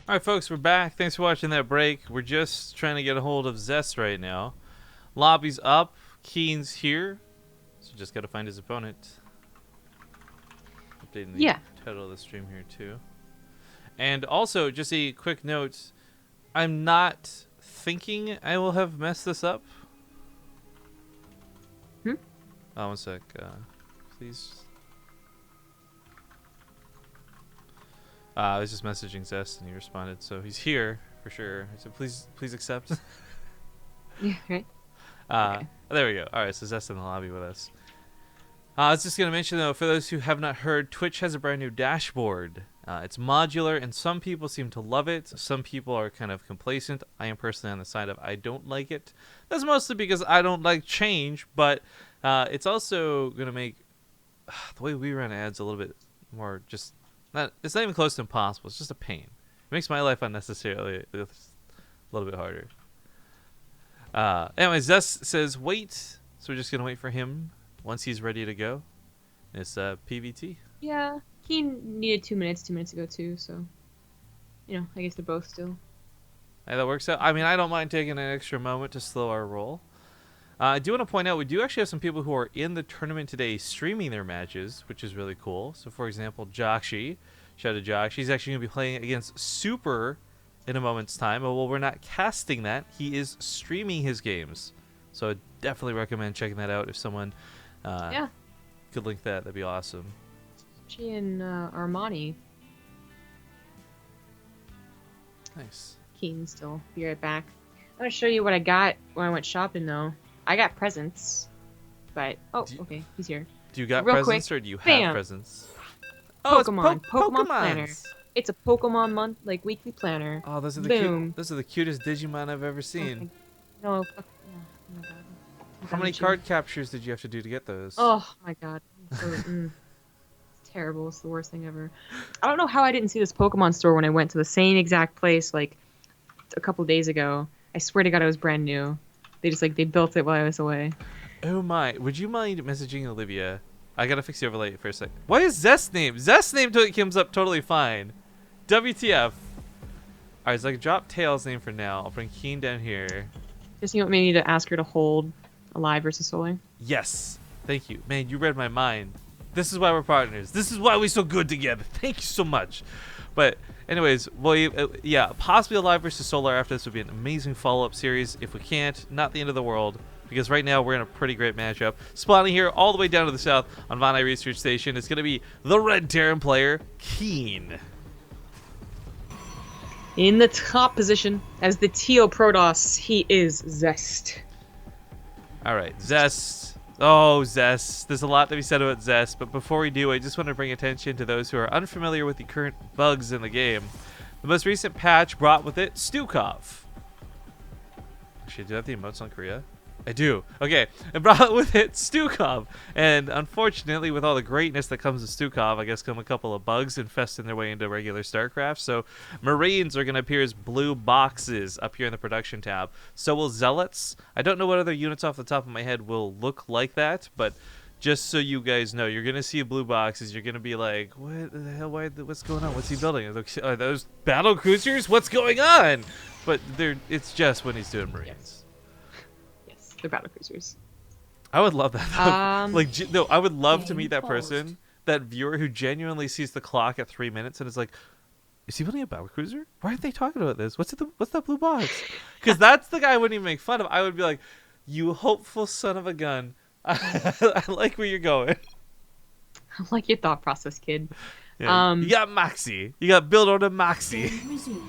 Alright folks, we're back. Thanks for watching that break. We're just trying to get a hold of Zest right now. Lobby's up. KeeN's here. So just gotta find his opponent. Updating the Yeah. title of the stream here too. And also, just a quick note. I'm not thinking I will have messed this up. Hmm? Oh, one sec. Please. I was just messaging Zest and he responded, so he's here for sure. I said, please accept. Yeah, right. Okay. There we go. All right, so Zest in the lobby with us. I was just going to mention, though, for those who have not heard, Twitch has a brand new dashboard. It's modular, and some people seem to love it. Some people are kind of complacent. I am personally on the side of I don't like it. That's mostly because I don't like change, but it's also going to make the way we run ads a little bit more just... it's not even close to impossible. It's just a pain. It makes my life unnecessarily a little bit harder. Anyway, Zest says wait, so we're just gonna wait for him once he's ready to go. It's PvT. Yeah. KeeN needed 2 minutes 2 minutes ago too, so I guess they're both still. Hey, that works out. I mean, I don't mind taking an extra moment to slow our roll. I do want to point out we do actually have some people who are in the tournament today streaming their matches, which is really cool. So, for example, Joxy, shout out to Jox. He's actually going to be playing against Super in a moment's time. But while we're not casting that, he is streaming his games. So I definitely recommend checking that out if someone could link that. That'd be awesome. She and Armani. Nice. KeeN still. Be right back. I'm going to show you what I got when I went shopping, though. I got presents. But, okay, he's here. Do you got Real presents quick, or do you have bam. presents? Oh, Pokemon. it's Pokemon planner. It's a Pokemon month, like weekly planner. Oh, those are the those are the cutest Digimon I've ever seen. No, fuck. Oh my god. How many card captures did you have to do to get those? Oh my god. It's terrible. It's the worst thing ever. I don't know how I didn't see this Pokemon store when I went to the same exact place like a couple days ago. I swear to god it was brand new. They just they built it while I was away. Oh my. Would you mind messaging Olivia? I gotta fix the overlay for a sec. Why is Zest's name? Zest's name comes up totally fine. WTF. Alright, so I can drop Tails' name for now. I'll bring KeeN down here. Just you want me to ask her to hold Alive versus Solar? Yes. Thank you. Man, you read my mind. This is why we're partners. This is why we're so good together. Thank you so much. But anyways, well, yeah, possibly Alive versus Solar after this would be an amazing follow-up series. If we can't, not the end of the world. Because right now we're in a pretty great matchup. Spawning here all the way down to the south on Von Research Station is going to be the Red Terran player, KeeN. In the top position as the Teal Protoss, he is Zest. Alright, Zest. Oh, Zest. There's a lot to be said about Zest, but before we do, I just want to bring attention to those who are unfamiliar with the current bugs in the game. The most recent patch brought with it Stukov. Actually, do I have the emotes on Korea? I do. Okay. It brought with it Stukov. And unfortunately, with all the greatness that comes with Stukov, I guess come a couple of bugs infesting their way into regular StarCraft. So Marines are going to appear as blue boxes up here in the production tab. So will Zealots. I don't know what other units off the top of my head will look like that, but just so you guys know, you're going to see blue boxes. You're going to be like, what the hell? What's going on? What's he building? Are those battle cruisers? What's going on? But it's just when he's doing Marines. They're battlecruisers. I would love that. No, I would love to meet that paused. person, that viewer who genuinely sees the clock at 3 minutes and is like, "Is he building a battlecruiser? Why aren't they talking about this? What's that blue box?" Because that's the guy I wouldn't even make fun of. I would be like, "You hopeful son of a gun! I like where you're going." I like your thought process, kid. Yeah, you got Maxi. You got build on a Maxi. Resumed.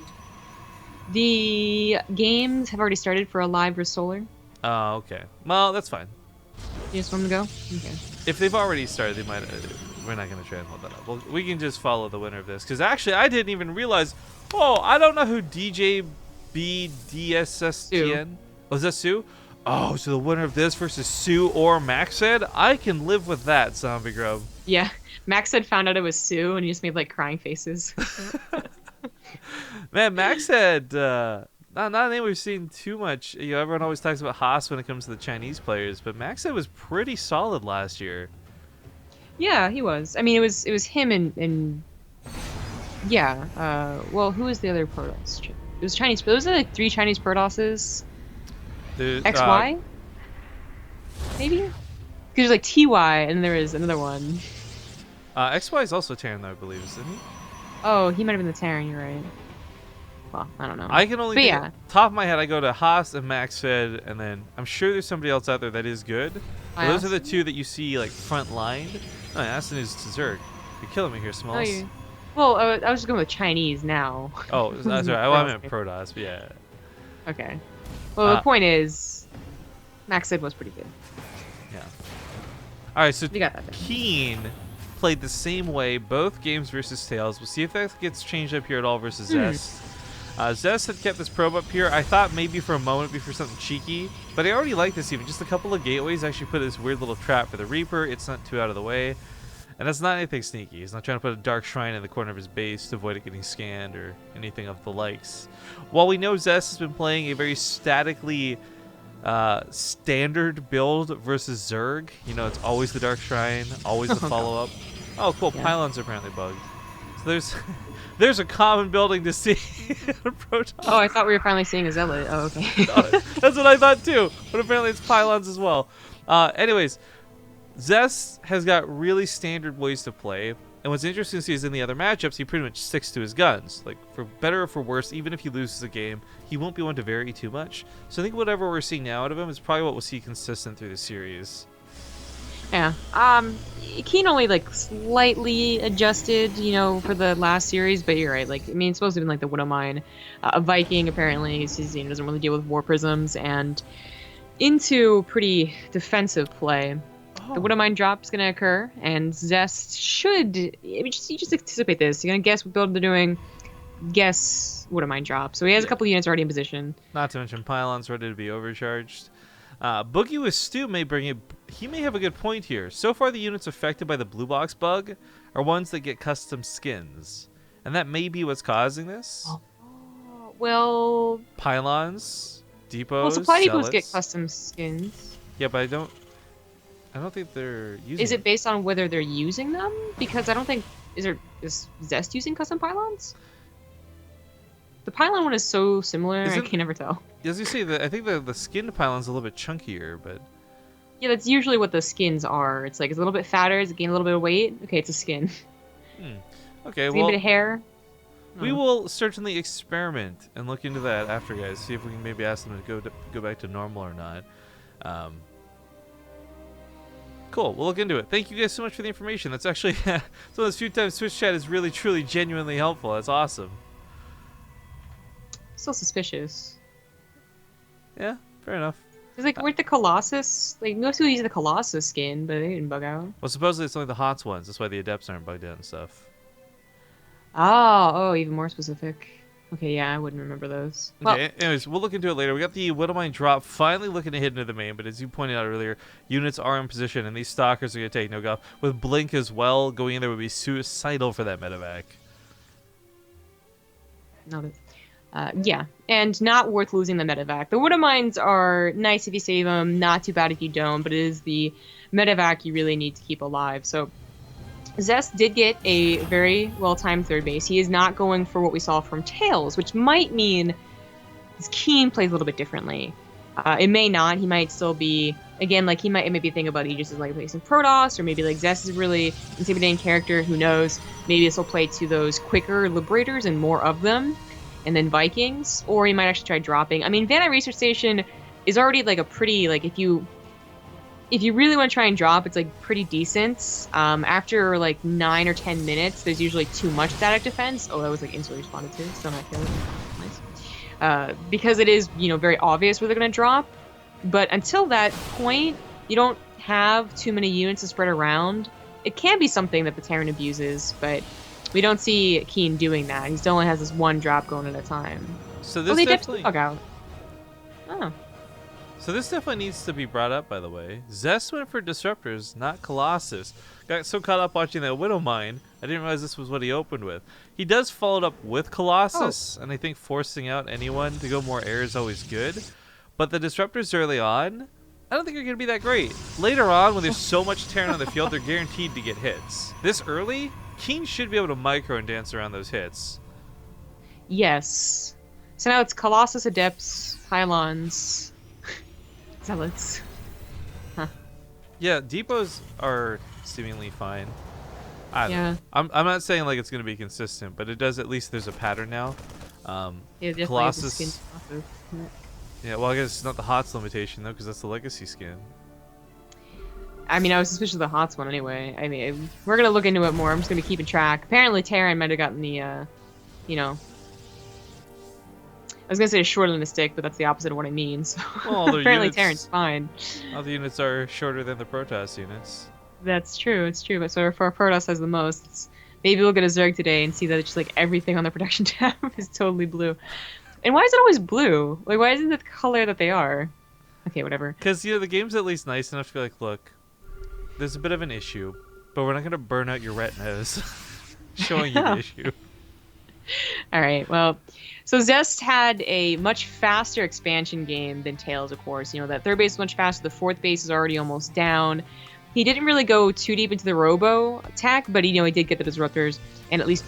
The games have already started for Alive versus Solar. Oh, okay. Well, that's fine. You just want them to go? Okay. If they've already started, they might. We're not going to try and hold that up. Well, we can just follow the winner of this. Because actually, I didn't even realize. Oh, I don't know who DJBDSSTN. Oh, is that Sue? Oh, so the winner of this versus Sue or Max said? I can live with that, Zombie Grub. Yeah. Max had found out it was Sue, and he just made crying faces. Man, Max had. Not a name we've seen too much. Everyone always talks about Haas when it comes to the Chinese players, but Maxed was pretty solid last year. Yeah, he was. I mean, it was him and Yeah. Well, who is the other Protoss? It was Chinese. Those are like 3 Chinese Protosses. The, XY, maybe? Because there's like TY, and there is another one. XY is also Terran, though, I believe, isn't he? Oh, he might have been the Terran. You're right. Well, I don't know. I can only But think, yeah. top of my head, I go to Haas and MaxFed, and then I'm sure there's somebody else out there that is good. But those are the 2 that you see like front lined. Oh, Aston is Zerg. You're killing me here, Smalls. Oh, you. Well, I was just going with Chinese now. Oh, that's right. I meant Protoss, but yeah. Okay. Well, the point is, Max Sid was pretty good. Yeah. All right, so You got that. KeeN played the same way both games versus Tails. We'll see if that gets changed up here at all versus Zest. Zest had kept this probe up here. I thought maybe for a moment it'd be for something cheeky, but I already like this even. Just a couple of gateways actually put this weird little trap for the Reaper. It's not too out of the way. And that's not anything sneaky. He's not trying to put a dark shrine in the corner of his base to avoid it getting scanned or anything of the likes. While we know Zest has been playing a very statically standard build versus Zerg, you know, it's always the dark shrine, always the follow-up. Oh, cool. Yeah. Pylons are apparently bugged. So there's a common building to see. Oh, I thought we were finally seeing a Zealot. Oh, okay. That's what I thought too. But apparently it's pylons as well. Anyways, Zest has got really standard ways to play. And what's interesting to see is in the other matchups, he pretty much sticks to his guns. Like, for better or for worse, even if he loses a game, he won't be one to vary too much. So I think whatever we're seeing now out of him is probably what we'll see consistent through the series. Yeah. KeeN only like slightly adjusted, you know, for the last series, but you're right. Like, I mean, it's supposed to be like the Widow Mine. A Viking apparently you know, doesn't really deal with war prisms and into pretty defensive play. The Widow Mine drop is going to occur, and Zest should. I mean, you just anticipate this. You're going to guess what build they're doing. Guess Widow Mine drop. So he has a couple units already in position. Not to mention pylons ready to be overcharged. Boogie with Stu may bring it. He may have a good point here. So far, the units affected by the blue box bug are ones that get custom skins, and that may be what's causing this. Well, pylons, depots. Well, supply depots get custom skins. Yeah, but I don't think they're using. Is it based on whether they're using them? Because I don't think is Zest using custom pylons? The pylon one is so similar, I can never tell. As you say, I think the skin pylon's a little bit chunkier, but yeah, that's usually what the skins are. It's like it's a little bit fatter, it's gained a little bit of weight. Okay, it's a skin. Okay, well, a bit of hair. We will certainly experiment and look into that after, guys. See if we can maybe ask them to go back to normal or not. Cool, we'll look into it. Thank you guys so much for the information. That's actually it's one of those few times Twitch chat is really, truly, genuinely helpful. That's awesome. So suspicious. Yeah, fair enough. It's like, where'd the Colossus? Like, most people use the Colossus skin, but they didn't bug out. Well, supposedly it's only the HOTS ones. That's why the Adepts aren't bugged out and stuff. Oh, even more specific. Okay, yeah, I wouldn't remember those. Okay, anyways, we'll look into it later. We got the Widow Mine drop finally looking to hit into the main, but as you pointed out earlier, units are in position, and these Stalkers are going to take no go. With Blink as well, going in there would be suicidal for that medevac. Noted. Yeah, and not worth losing the medevac. The Widow Mines are nice if you save them, not too bad if you don't, but it is the medevac you really need to keep alive. So Zest did get a very well-timed third base. He is not going for what we saw from Tails, which might mean his KeeN plays a little bit differently. It may not. He might still be, again, like, he might maybe think about Aegis as like placing Protoss, or maybe like Zest is really intimidating character, who knows. Maybe this will play to those quicker Liberators and more of them, and then Vikings, or he might actually try dropping. I mean, Van Nuys Research Station is already like a pretty, like, if you really want to try and drop, it's like pretty decent. After like 9 or 10 minutes, there's usually too much static defense. Oh, that was like instantly responded to, so not killed. Nice. Because it is, you know, very obvious where they're going to drop. But until that point, you don't have too many units to spread around. It can be something that the Terran abuses, but we don't see KeeN doing that. He still only has this one drop going at a time. So this definitely bug out. Oh. So this definitely needs to be brought up, by the way. Zest went for Disruptors, not Colossus. Got so caught up watching that Widow Mine, I didn't realize this was what he opened with. He does follow it up with Colossus, and I think forcing out anyone to go more air is always good. But the Disruptors early on, I don't think are going to be that great. Later on, when there's so much Terran on the field, they're guaranteed to get hits. This early, KeeN should be able to micro and dance around those hits. Yes. So now it's Colossus, Adepts, Pylons, Zealots. Huh. Yeah, depots are seemingly fine. I don't know. Yeah. I'm not saying like it's going to be consistent, but it does at least there's a pattern now. Yeah, definitely Colossus. the skin Colossus. Yeah, well, I guess it's not the HOTS limitation though, because that's the legacy skin. I mean, I was suspicious of the HOTS one anyway. I mean, we're gonna look into it more. I'm just gonna be keeping track. Apparently, Terran might have gotten the, you know. I was gonna say shorter than the stick, but that's the opposite of what I mean. So Well, their apparently, units, Terran's fine. all the units are shorter than the Protoss units. That's true. It's true. But so far, Protoss has the most. Maybe we'll get a Zerg today and see that it's just like everything on the production tab is totally blue. And why is it always blue? Like, why isn't it the color that they are? Okay, whatever. Because, you know, the game's at least nice enough to be like, look, there's a bit of an issue, but we're not going to burn out your retinas showing you the issue. All right, well, so Zest had a much faster expansion game than Tails, of course. You know, that third base is much faster. The fourth base is already almost down. He didn't really go too deep into the robo attack, but he did get the disruptors and at least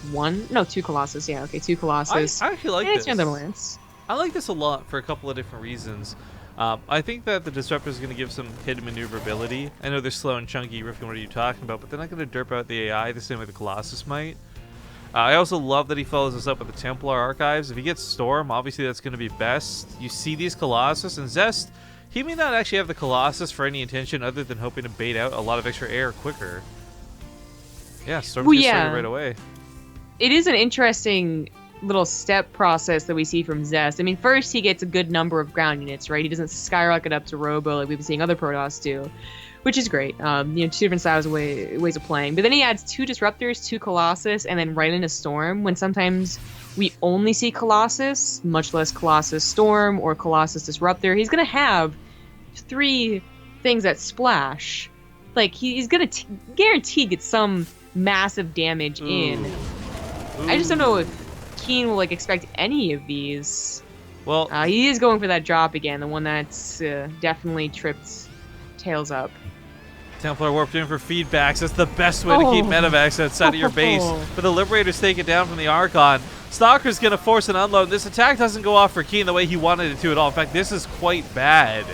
two Colossus. Yeah, okay, 2 Colossus. I actually like and this. It's another Lance. I like this a lot for a couple of different reasons. I think that the disruptor is going to give some hidden maneuverability. I know they're slow and chunky, Rifkin, what are you talking about? But they're not going to derp out the AI the same way the Colossus might. I also love that he follows us up with the Templar Archives. If he gets Storm, obviously that's going to be best. You see these Colossus, and Zest, he may not actually have the Colossus for any intention other than hoping to bait out a lot of extra air quicker. Yeah, Storm's gets started right away. It is an interesting little step process that we see from Zest. I mean, first he gets a good number of ground units, right? He doesn't skyrocket up to Robo like we've been seeing other Protoss do, which is great. You know, 2 different styles of ways of playing. But then he adds 2 Disruptors, 2 Colossus, and then right into Storm, when sometimes we only see Colossus, much less Colossus Storm or Colossus Disruptor. He's going to have 3 things that splash. Like, he's going to guaranteed get some massive damage in. I just don't know if KeeN will expect any of these. Well, he is going for that drop again, the one that's definitely tripped Tails up. Templar warped in for feedbacks. That's the best way to keep medevacs outside of your base. But the Liberators take it down from the Archon. Stalker's going to force an unload. This attack doesn't go off for KeeN the way he wanted it to at all. In fact, this is quite bad.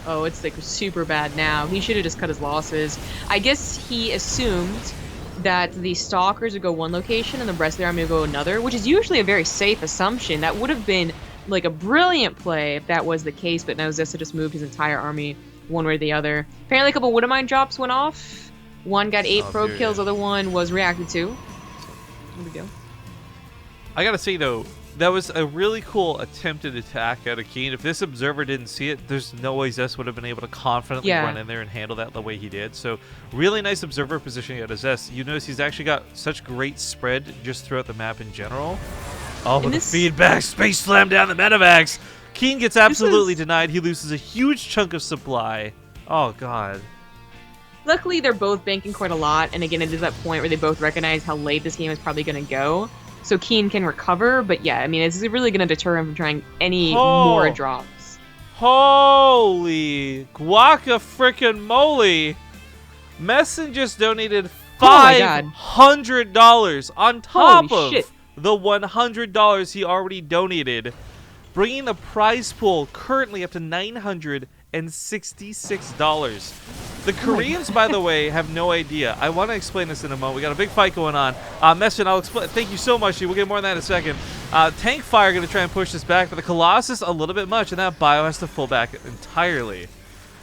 Oh, it's super bad now. He should have just cut his losses. I guess he assumed that the Stalkers would go one location and the rest of the army would go another, which is usually a very safe assumption. That would have been a brilliant play if that was the case, but now Zesta just moved his entire army one way or the other. Apparently a couple Widowmine drops went off. One got 8 probe kills, other one was reacted to. There we go. I gotta say though, that was a really cool attempted attack out of KeeN. If this observer didn't see it, there's no way Zest would have been able to confidently run in there and handle that the way he did. So really nice observer positioning out of Zest. You notice he's actually got such great spread just throughout the map in general. Oh, with the feedback, space slam down the medevacs. KeeN gets absolutely denied. He loses a huge chunk of supply. Oh, God. Luckily, they're both banking quite a lot. And again, it is that point where they both recognize how late this game is probably going to go. So KeeN can recover. But yeah, I mean, it's really going to deter him from trying any more drops. Holy guaca frickin' moly. Messin just donated $500 on top of the $100 he already donated, bringing the prize pool currently up to $966. The Koreans, by the way, have no idea. I want to explain this in a moment. We got a big fight going on. Messin, I'll explain. Thank you so much. We'll get more on that in a second. Tank Fire going to try and push this back, but the Colossus a little bit much, and that Bio has to pull back entirely.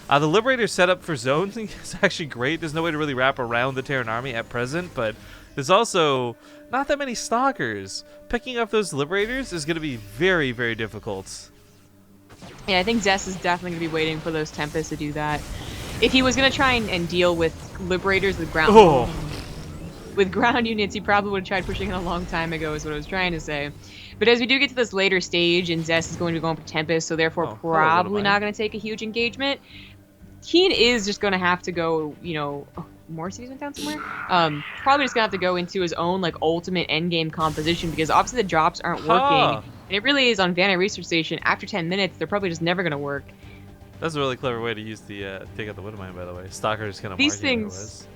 The Liberator setup for zones is actually great. There's no way to really wrap around the Terran army at present, but there's also not that many Stalkers. Picking up those Liberators is going to be very, very difficult. Yeah, I think Zest is definitely going to be waiting for those Tempests to do that. If he was going to try and deal with Liberators with ground units, he probably would have tried pushing it a long time ago, is what I was trying to say. But as we do get to this later stage, and Zest is going to go in for Tempest, so therefore probably not going to take a huge engagement, KeeN is just going to have to go, more cities went down somewhere? Probably just going to have to go into his own, ultimate endgame composition, because obviously the drops aren't working. And it really is on Vanna Research Station. After 10 minutes, they're probably just never going to work. That's a really clever way to use the take out the Widowmine, by the way. Stalker just kind of These things,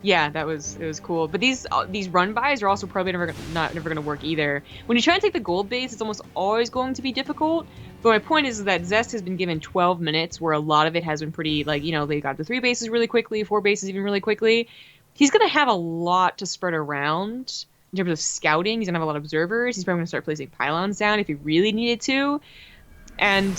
Yeah, it was cool. But these run bys are also probably never gonna work either. When you try and take the gold base, it's almost always going to be difficult. But my point is that Zest has been given 12 minutes, where a lot of it has been pretty like they got the 3 bases really quickly, 4 bases even really quickly. He's gonna have a lot to spread around in terms of scouting. He's gonna have a lot of observers. He's probably gonna start placing pylons down if he really needed to. And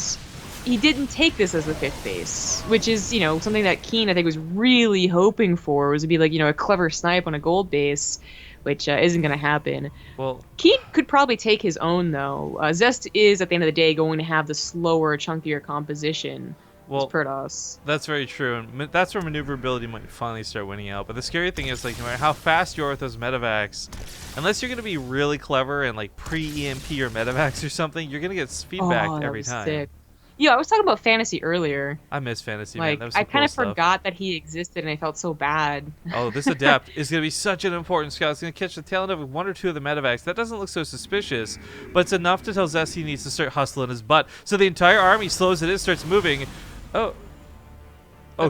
he didn't take this as the 5th base, which is, something that KeeN, I think, was really hoping for, was to be like, a clever snipe on a gold base, which isn't going to happen. Well, KeeN could probably take his own, though. Zest is, at the end of the day, going to have the slower, chunkier composition. Well, Protoss. That's very true, and that's where maneuverability might finally start winning out. But the scary thing is, like, no matter how fast you are with those medevacs, unless you're going to be really clever and, like, pre-EMP your medevacs or something, you're going to get feedback every time. Sick. Yeah, I was talking about fantasy earlier. I miss fantasy, like, man. That was some I kind of cool stuff. forgot that he existed, and I felt so bad. Oh, this adept is going to be such an important scout. It's going to catch the tail end of 1 or 2 of the medevacs. That doesn't look so suspicious, but it's enough to tell Zest he needs to start hustling his butt. So the entire army slows it in, starts moving. Oh,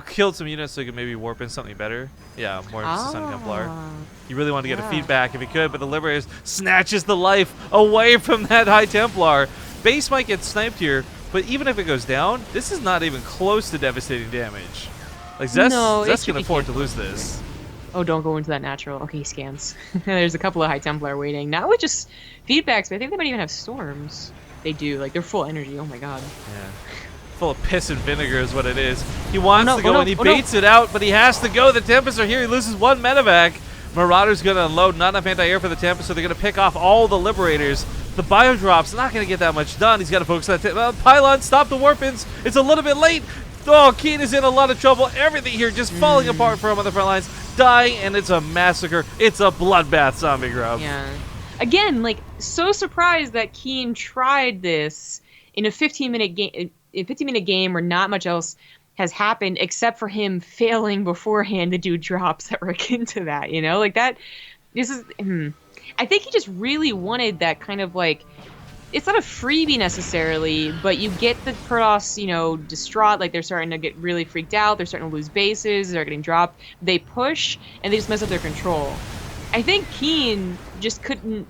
killed some units so he could maybe warp in something better. Yeah, more Sun Templar. He really wanted to get a feedback if he could, but the Liberators snatches the life away from that High Templar. Base might get sniped here, but even if it goes down, this is not even close to devastating damage. Like, Zest can afford to lose this. Oh, don't go into that natural. Okay, he scans. There's a couple of High Templar waiting. Not with just feedbacks, but I think they might even have storms. They do. Like, they're full energy. Oh my god. Yeah. Full of piss and vinegar is what it is. He wants to go and he baits it out, but he has to go. The Tempests are here. He loses 1 medevac. Marauder's going to unload. Not enough anti-air for the Tempest, so they're going to pick off all the Liberators. The bio drop's not going to get that much done. He's got to focus on that. Pylon, stop the warp-ins. It's a little bit late. Oh, KeeN is in a lot of trouble. Everything here just falling apart for him on the front lines. Dying, and it's a massacre. It's a bloodbath, Zombie Grub. Yeah. Again, like, so surprised that KeeN tried this in a 15-minute game. In a 15-minute game where not much else has happened except for him failing beforehand to do drops that were akin to that, like that. This is, I think he just really wanted that kind of like, it's not a freebie necessarily, but you get the Protoss, distraught, like they're starting to get really freaked out, they're starting to lose bases, they're getting dropped, they push, and they just mess up their control. I think KeeN just couldn't,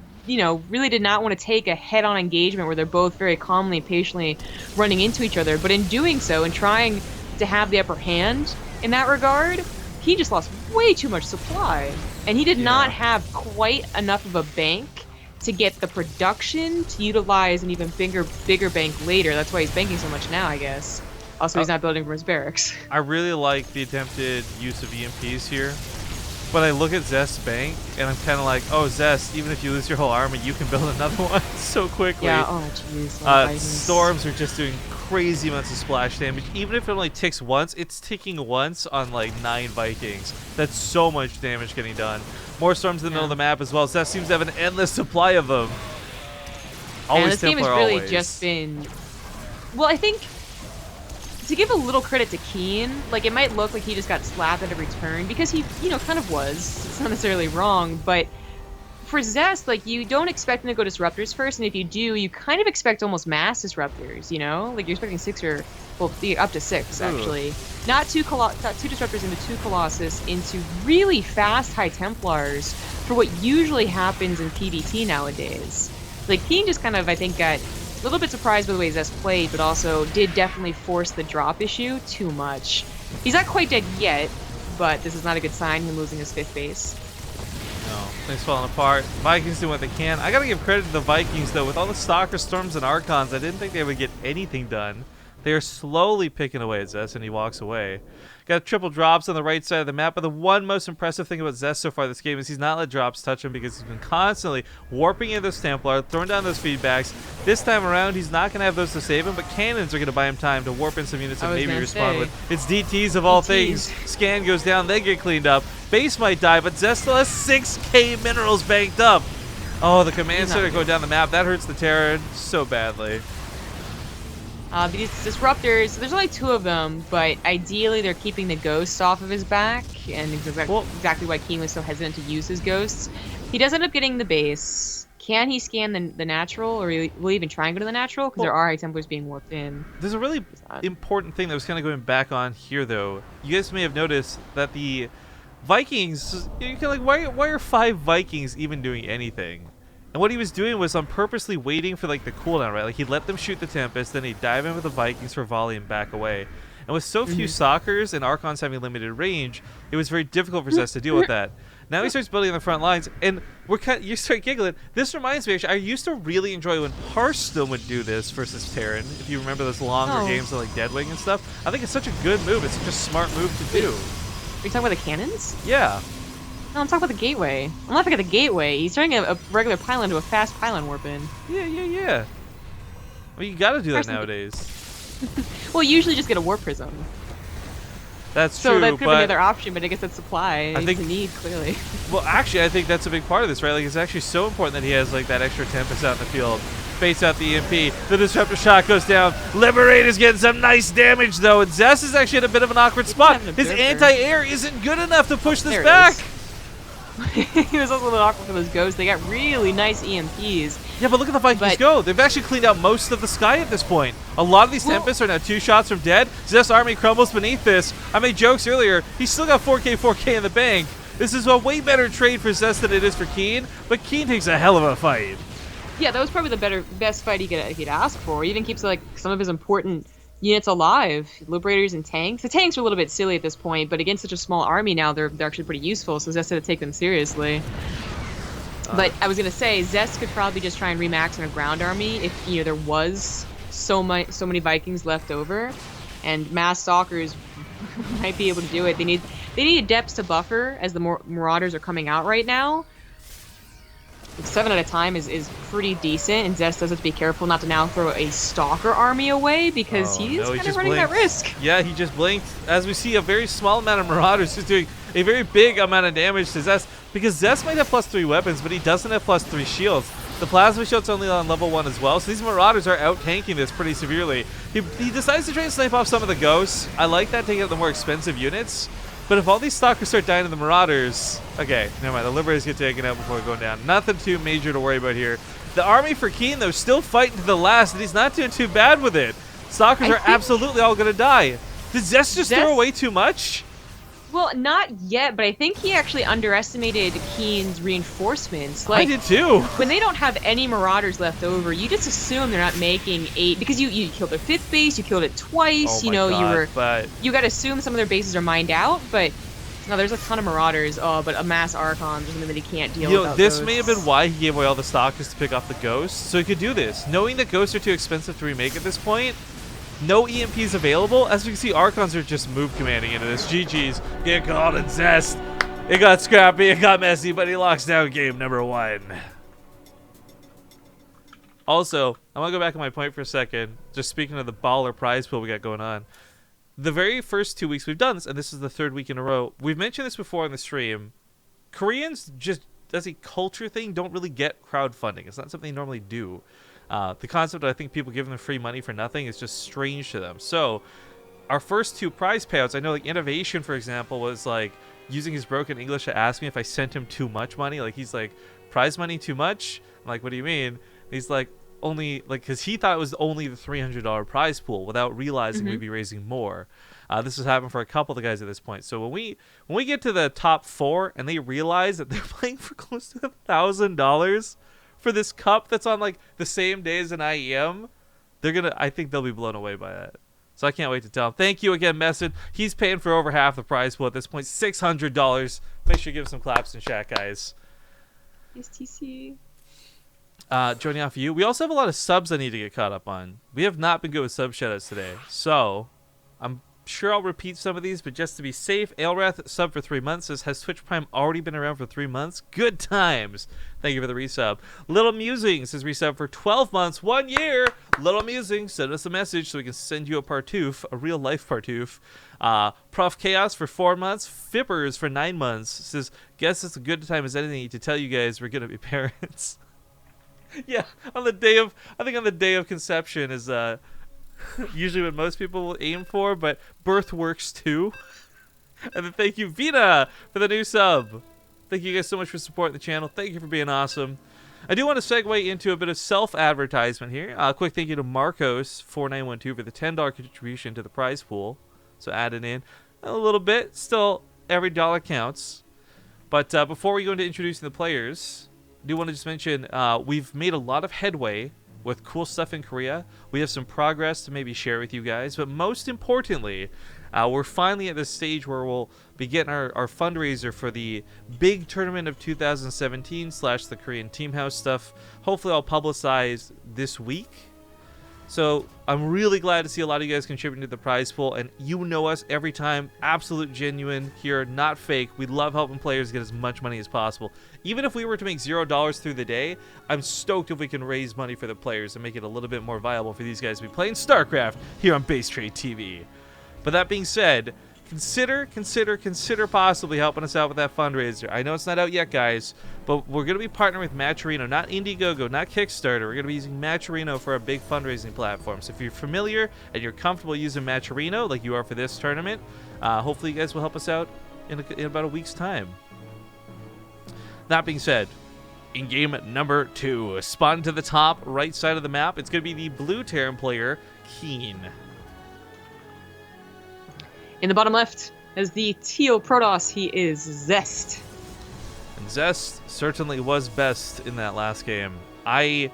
really did not want to take a head-on engagement where they're both very calmly and patiently running into each other. But in doing so and trying to have the upper hand in that regard, he just lost way too much supply. And he did not have quite enough of a bank to get the production to utilize an even bigger bank later. That's why he's banking so much now, I guess. Also, he's not building for his barracks. I really like the attempted use of EMPs here. But I look at Zest's bank, and I'm kind of like, oh, Zest, even if you lose your whole army, you can build another one so quickly. Yeah, oh, jeez. Storms are just doing crazy amounts of splash damage. Even if it only ticks once, it's ticking once on, like, 9 Vikings. That's so much damage getting done. More storms in the middle of the map as well. Zest seems to have an endless supply of them. Always this game has Templar, really just been... Well, I think... To give a little credit to KeeN, like, it might look like he just got slapped at every turn, because he, kind of was. It's not necessarily wrong, but for Zest, like, you don't expect him to go Disruptors first, and if you do, you kind of expect almost mass Disruptors, Like, you're expecting 6 or, well, up to 6, actually. Not 2 Disruptors into 2 Colossus into really fast High Templars for what usually happens in PvT nowadays. Like, KeeN just kind of, I think, got a little bit surprised by the way Zest played, but also did definitely force the drop issue too much. He's not quite dead yet, but this is not a good sign, him losing his 5th base. No, things falling apart. Vikings doing what they can. I gotta give credit to the Vikings, though. With all the Stalker, Storms, and Archons, I didn't think they would get anything done. They are slowly picking away at Zest, and he walks away. Got triple drops on the right side of the map, but the one most impressive thing about Zest so far this game is he's not let drops touch him because he's been constantly warping into those Templar, throwing down those feedbacks. This time around, he's not going to have those to save him, but cannons are going to buy him time to warp in some units and maybe respond with. It's DTs of all things. Scan goes down, they get cleaned up. Base might die, but Zest still has 6k minerals banked up. Oh, the command center go down the map. That hurts the Terran so badly. These Disruptors, there's only 2 of them, but ideally they're keeping the ghosts off of his back, and exactly why KeeN was so hesitant to use his ghosts. He does end up getting the base. Can he scan the natural, or will he even try and go to the natural? Because there are High Templars being warped in. There's a really important thing that was kind of going back on here, though. You guys may have noticed that the Vikings, you can like, why are 5 Vikings even doing anything? And what he was doing was on purposely waiting for like the cooldown, right? Like he'd let them shoot the Tempest, then he'd dive in with the Vikings for volley and back away. And with so few Stalkers and Archons having limited range, it was very difficult for Zest to deal with that. Now he starts building on the front lines, and you start giggling. This reminds me, actually, I used to really enjoy when Hearthstone would do this versus Terran. If you remember those longer games of like Deadwing and stuff, I think it's such a good move. It's such a smart move to do. Are you talking about the cannons? Yeah. No, I'm talking about the gateway. I'm laughing at the gateway. He's turning a regular pylon to a fast pylon warp in. Yeah. Well, you gotta do that nowadays. Well, you usually just get a warp prism. That's true, so that could be another option, but I guess that's supply. I think it's a need, clearly. Well, actually, I think that's a big part of this, right? Like, it's actually so important that he has like that extra Tempest out in the field. Baits out the EMP. The Disruptor Shot goes down. Liberator's getting some nice damage, though. And Zest is actually in a bit of an awkward spot. His anti-air isn't good enough to push this back. He was also a little awkward for those ghosts. They got really nice EMPs. Yeah, but look at the Vikings go. They've actually cleaned out most of the sky at this point. A lot of these Tempests are now 2 shots from dead. Zest's army crumbles beneath this. I made jokes earlier. He's still got 4K in the bank. This is a way better trade for Zest than it is for KeeN, but KeeN takes a hell of a fight. Yeah, that was probably the best fight he'd ask for. He even keeps like some of his important units alive, Liberators and tanks. The tanks are a little bit silly at this point, but against such a small army now, they're actually pretty useful. So Zest had to take them seriously. But I was gonna say Zest could probably just try and remax on a ground army if there was so many Vikings left over, and mass stalkers might be able to do it. They need adepts to buffer as the marauders are coming out right now. 7 at a time is pretty decent, and Zest does have to be careful not to now throw a stalker army away because he's kind of running that risk. Yeah, he just blinked. As we see, a very small amount of marauders just doing a very big amount of damage to Zest, because Zest might have +3 weapons, but he doesn't have +3 shields. The plasma shield's only on level 1 as well, so these marauders are out-tanking this pretty severely. He decides to try and snipe off some of the ghosts. I like that, taking out the more expensive units. But if all these stalkers start dying to the marauders, okay, never mind. The liberators get taken out before going down. Nothing too major to worry about here. The army for KeeN, though, still fighting to the last, and he's not doing too bad with it. Stalkers are absolutely all going to die. Did Zest just throw away too much? Well, not yet, but I think he actually underestimated KeeN's reinforcements. Like, I did too. When they don't have any marauders left over, you just assume they're not making 8 because you killed their 5th base, you killed it twice. Oh my God, you got to assume some of their bases are mined out, but no, there's a ton of marauders. Oh, but a mass Archon is something that he can't deal with. This may have been why he gave away all the stalkers to pick off the ghosts, so he could do this, knowing that ghosts are too expensive to remake at this point. No EMPs available. As we can see, Archons are just move commanding into this. GG's. Get called in Zest. It got scrappy, it got messy, but he locks down game number 1. Also, I want to go back on my point for a second. Just speaking of the baller prize pool we got going on. The very first 2 weeks we've done this, and this is the 3rd week in a row. We've mentioned this before on the stream. Koreans, just as a culture thing, don't really get crowdfunding. It's not something they normally do. The concept of, I think, people giving them free money for nothing is just strange to them. So our first 2 prize payouts, I know like Innovation, for example, was like using his broken English to ask me if I sent him too much money. Like, he's like, prize money too much? I'm like, what do you mean? And he's like, only, like, because he thought it was only the $300 prize pool without realizing we'd be raising more. This has happened for a couple of the guys at this point. So when we get to the top 4 and they realize that they're playing for close to $1,000 for this cup that's on like the same day as an IEM, I think they'll be blown away by that. So I can't wait to tell him. Thank you again, Messid. He's paying for over half the prize pool at this point, $600. Make sure you give him some claps in chat, guys. Yes, TC. Joining off you, we also have a lot of subs I need to get caught up on. We have not been good with sub shoutouts today, so I'm sure I'll repeat some of these, but just to be safe, Aelrath sub for 3 months says, has Twitch Prime already been around for 3 months? Good times. Thank you for the resub. Little Musing says resub for 12 months, 1 year. Little Musing, send us a message so we can send you a partoof, a real life partoof. Prof Chaos for 4 months. Fippers for 9 months says, guess it's a good time as anything to tell you guys we're gonna be parents. Yeah, on the day of conception is usually what most people will aim for, but birth works too. And then thank you, Vina, for the new sub. Thank you guys so much for supporting the channel. Thank you for being awesome. I do want to segue into a bit of self-advertisement here. Quick thank you to Marcos4912 for the $10 contribution to the prize pool. So adding in a little bit. Still every dollar counts. But before we go into introducing the players, I do want to just mention we've made a lot of headway with cool stuff in Korea. We have some progress to maybe share with you guys, but most importantly, we're finally at this stage where we'll be getting our fundraiser for the big tournament of 2017 / the Korean Team House stuff. Hopefully I'll publicize this week. So I'm really glad to see a lot of you guys contributing to the prize pool, and you know us every time, absolute genuine here, not fake. We love helping players get as much money as possible. Even if we were to make $0 through the day, I'm stoked if we can raise money for the players and make it a little bit more viable for these guys to be playing StarCraft here on BaseTradeTV. But that being said, consider possibly helping us out with that fundraiser. I know it's not out yet, guys, but we're going to be partnering with Matcherino, not Indiegogo, not Kickstarter. We're going to be using Matcherino for our big fundraising platform. So if you're familiar and you're comfortable using Matcherino like you are for this tournament, hopefully you guys will help us out in about a week's time. That being said, in game number 2, spawn to the top right side of the map, it's going to be the blue Terran player, KeeN. In the bottom left, as the teal Protoss, he is Zest. And Zest certainly was best in that last game. It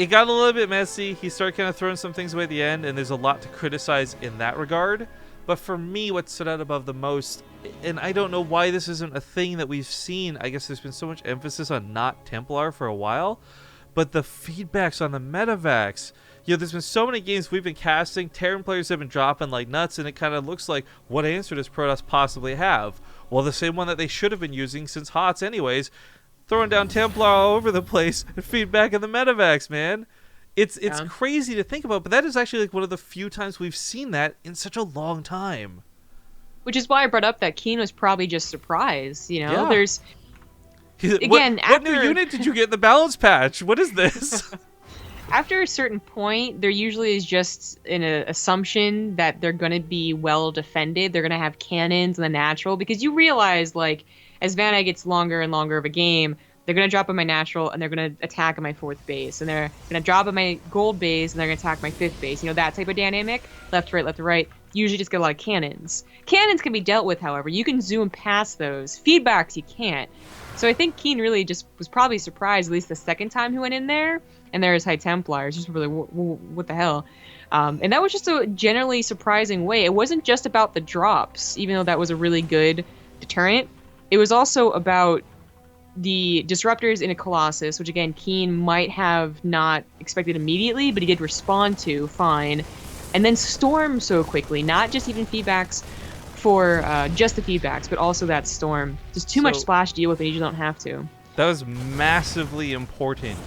got a little bit messy. He started kind of throwing some things away at the end, and there's a lot to criticize in that regard. But for me, what stood out above the most, and I don't know why this isn't a thing that we've seen, I guess there's been so much emphasis on not Templar for a while, but the feedbacks on the Metavacs. You know, there's been so many games we've been casting, Terran players have been dropping like nuts, and it kind of looks like, what answer does Protoss possibly have? Well, the same one that they should have been using since HOTS anyways, throwing down Templar all over the place and feedback in the Metavacs, man. It's crazy to think about, but that is actually like one of the few times we've seen that in such a long time. Which is why I brought up that KeeN was probably just surprised, you know? Yeah. There's... Again, what new unit did you get in the balance patch? What is this? After a certain point, there usually is just an assumption that they're going to be well defended. They're going to have cannons and the natural, because you realize, like, as Vanna gets longer and longer of a game, they're going to drop on my natural and they're going to attack on my 4th base. And they're going to drop on my gold base and they're going to attack my 5th base. You know, that type of dynamic. Left to right, left to right. Usually just get a lot of cannons. Cannons can be dealt with, however. You can zoom past those. Feedbacks, you can't. So I think KeeN really just was probably surprised, at least the second time he went in there. And there's High Templars, just really, what the hell? And that was just a generally surprising way. It wasn't just about the drops, even though that was a really good deterrent. It was also about the disruptors in a Colossus, which again, KeeN might have not expected immediately, but he did respond to fine. And then Storm so quickly, not just even feedbacks for just the feedbacks, but also that Storm. Just too much splash to deal with, and you just don't have to. That was massively important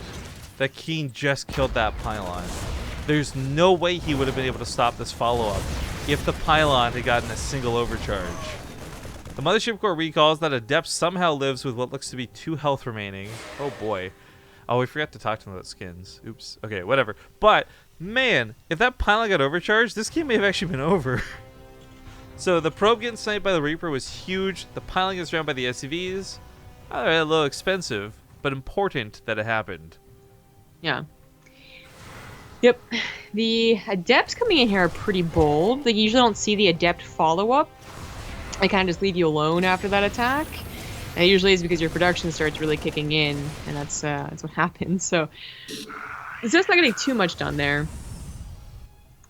that KeeN just killed that pylon. There's no way he would have been able to stop this follow-up if the pylon had gotten a single overcharge. The Mothership Core recalls that Adept somehow lives with what looks to be 2 health remaining. Oh boy. Oh, we forgot to talk to him about skins. Oops. Okay, whatever. But, man, if that pylon got overcharged, this game may have actually been over. So the probe getting sniped by the Reaper was huge. The pylon gets drowned by the SCVs. A little expensive, but important that it happened. Yeah. Yep. The Adepts coming in here are pretty bold. They usually don't see the Adept follow-up. They kind of just leave you alone after that attack. And it usually is because your production starts really kicking in, and that's what happens. So it's just not getting too much done there.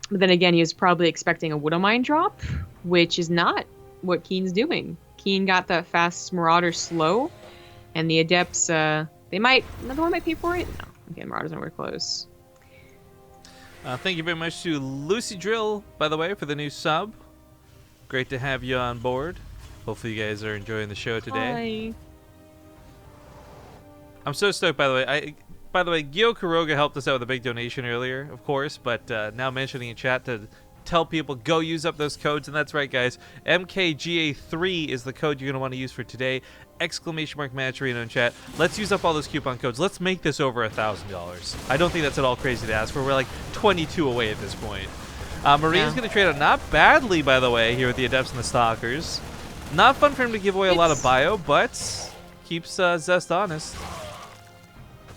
But then again, he was probably expecting a Widowmine drop, which is not what KeeN's doing. KeeN got the fast Marauder slow, and the Adepts, another one might pay for it? No. Okay, Marauder's nowhere close. Thank you very much to Lucy Drill, by the way, for the new sub. Great to have you on board. Hopefully you guys are enjoying the show today. Hi. I'm so stoked, by the way. By the way, Gio Kuroga helped us out with a big donation earlier, of course, but now mentioning in chat to tell people, go use up those codes, and that's right, guys. MKGA3 is the code you're going to want to use for today. ! Matcherino in chat. Let's use up all those coupon codes. Let's make this over $1,000. I don't think that's at all crazy to ask for. We're like 22 away at this point. Marine's going to trade out not badly, by the way, here with the Adepts and the Stalkers. Not fun for him to give away a lot of bio, but keeps Zest honest.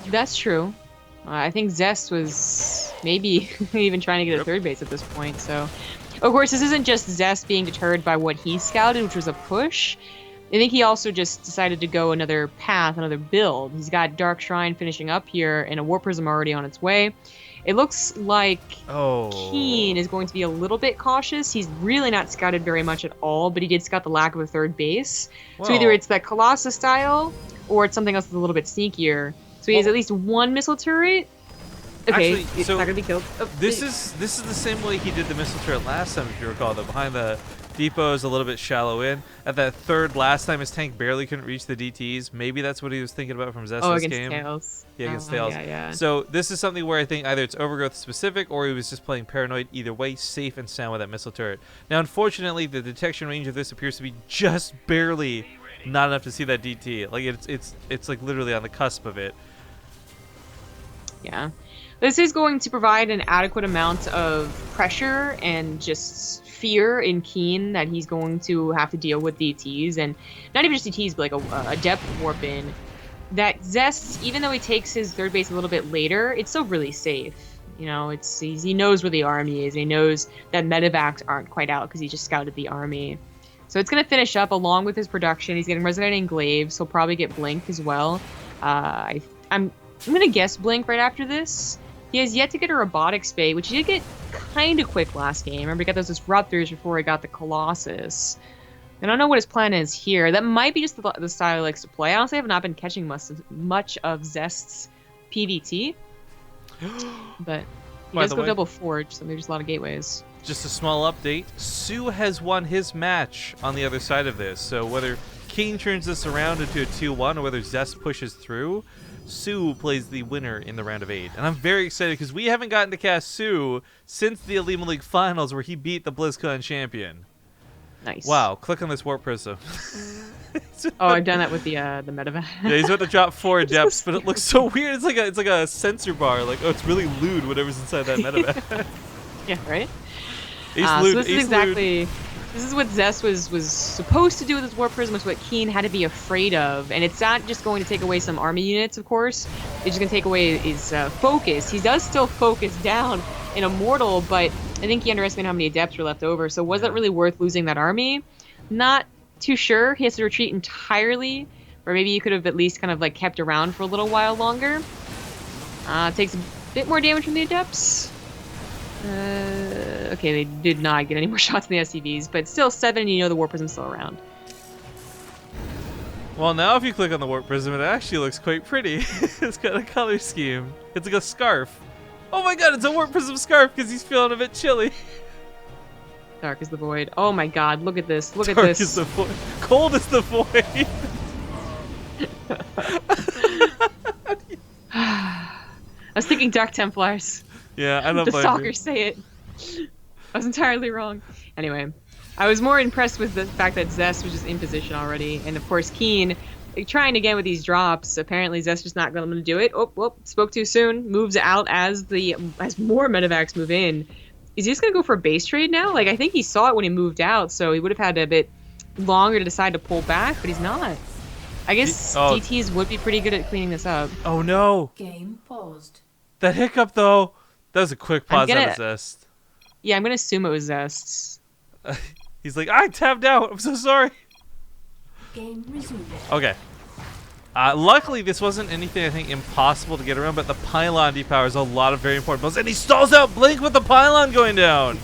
That's true. I think Zest was maybe even trying to get a 3rd base at this point. So Of course, this isn't just Zest being deterred by what he scouted, which was a push. I think he also just decided to go another path, another build. He's got Dark Shrine finishing up here and a Warp Prism already on its way. It looks like KeeN is going to be a little bit cautious. He's really not scouted very much at all, but he did scout the lack of a third base. Whoa. So either it's that Colossus style, or it's something else that's a little bit sneakier. So he has at least one missile turret. Okay, actually, it's not gonna be killed. Oh, this is the same way he did the missile turret last time, if you recall. Though behind the depot is a little bit shallow in. At that third last time, his tank barely couldn't reach the DTs. Maybe that's what he was thinking about from Zest's against game. Tails. Yeah, against Tails. Yeah. So this is something where I think either it's Overgrowth specific or he was just playing paranoid. Either way, safe and sound with that missile turret. Now, unfortunately, the detection range of this appears to be just barely not enough to see that DT. Like it's like literally on the cusp of it. Yeah. This is going to provide an adequate amount of pressure and just fear in KeeN that he's going to have to deal with DTs, and not even just DTs, but like a depth warp in. That Zest, even though he takes his third base a little bit later, it's still really safe. You know, he knows where the army is. He knows that medevacs aren't quite out because he just scouted the army. So it's going to finish up along with his production. He's getting Resonating Glaives. He'll probably get Blink as well. I'm going to guess Blink right after this. He has yet to get a Robotics Bait, which he did get kind of quick last game. Remember, he got those Disruptors before he got the Colossus. I don't know what his plan is here. That might be just the style he likes to play. Honestly, I have not been catching much of Zest's PvT. But he does go double Forge, so there's a lot of gateways. Just a small update. Sue has won his match on the other side of this. So whether KeeN turns this around into a 2-1 or whether Zest pushes through, Sue plays the winner in the round of 8. And I'm very excited because we haven't gotten to cast Sue since the Alima League Finals where he beat the BlizzCon champion. Nice. Wow, click on this Warp Prism. Oh, I've done that with the medevac. Yeah, he's about to drop 4 depths, but it looks so weird. It's like a sensor bar. Like, oh, it's really lewd, whatever's inside that medevac. Yeah, right? Ace-lewd, so this is what Zest was supposed to do with his Warp Prism. It's what KeeN had to be afraid of. And it's not just going to take away some army units, of course. It's just going to take away his focus. He does still focus down in Immortal, but I think he underestimated how many adepts were left over. So was that really worth losing that army? Not too sure. He has to retreat entirely. Or maybe you could have at least kind of like kept around for a little while longer. Takes a bit more damage from the adepts. Okay, they did not get any more shots in the SCVs, but still 7, you know the Warp Prism's still around. Well, now if you click on the Warp Prism, it actually looks quite pretty. It's got a color scheme. It's like a scarf. Oh my god, it's a Warp Prism scarf because he's feeling a bit chilly. Dark as the Void. Oh my god, look at this. Look at Dark this. As the void. Cold as the Void. I was thinking Dark Templars. Yeah, I don't The blame stalkers say it. I was entirely wrong. Anyway, I was more impressed with the fact that Zest was just in position already, and of course KeeN trying again with these drops. Apparently Zest just not going to do it. Oh, spoke too soon. Moves out as more medevacs move in. Is he just going to go for a base trade now? Like, I think he saw it when he moved out, so he would have had a bit longer to decide to pull back, but he's not. I guess DTs would be pretty good at cleaning this up. Oh no! Game paused. That hiccup though. That was a quick pause out of Zest. Yeah, I'm gonna assume it was Zest. He's like, I tapped out. I'm so sorry. Game resumed. Okay. Luckily, this wasn't anything I think impossible to get around, but the pylon depowers a lot of very important builds, and he stalls out Blink with the pylon going down.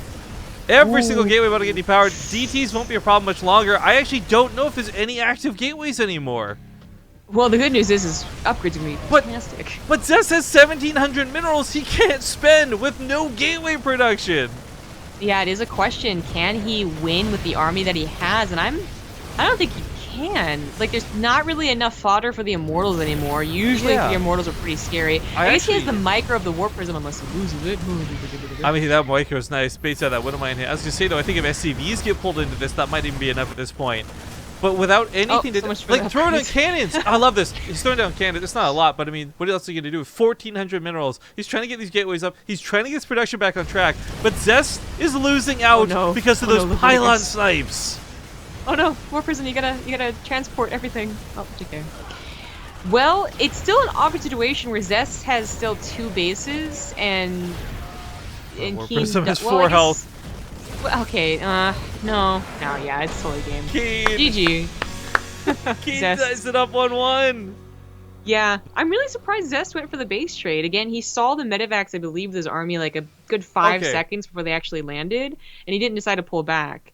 Every single gateway about to get depowered. DTs won't be a problem much longer. I actually don't know if there's any active gateways anymore. Well, the good news is upgrades are going to be fantastic. But Zest has 1,700 minerals he can't spend with no gateway production. Yeah, it is a question. Can he win with the army that he has? And I don't think he can. Like, there's not really enough fodder for the Immortals anymore. Usually the Immortals are pretty scary. I guess he has the micro of the Warp Prism unless he loses it. I mean, that micro is nice. Bates out that Widow Mine hit. I was going to say, though, I think if SCVs get pulled into this, that might even be enough at this point. But without anything to like throwing down cannons. I love this. He's throwing down cannons. It's not a lot, but I mean, what else are you gonna do? 1,400 minerals. He's trying to get these gateways up. He's trying to get his production back on track. But Zest is losing out because of those pylon snipes. Oh no, Warp Prism! You gotta transport everything. Oh, okay. Well, it's still an awkward situation where Zest has still 2 bases and Warp Prism has 4 health. Well, okay, no, yeah, it's totally game. KeeN! GG. KeeN Zest. ties it up 1-1. Yeah, I'm really surprised Zest went for the base trade. Again, he saw the medevacs, I believe, with his army like a good 5 Okay. seconds before they actually landed, and he didn't decide to pull back.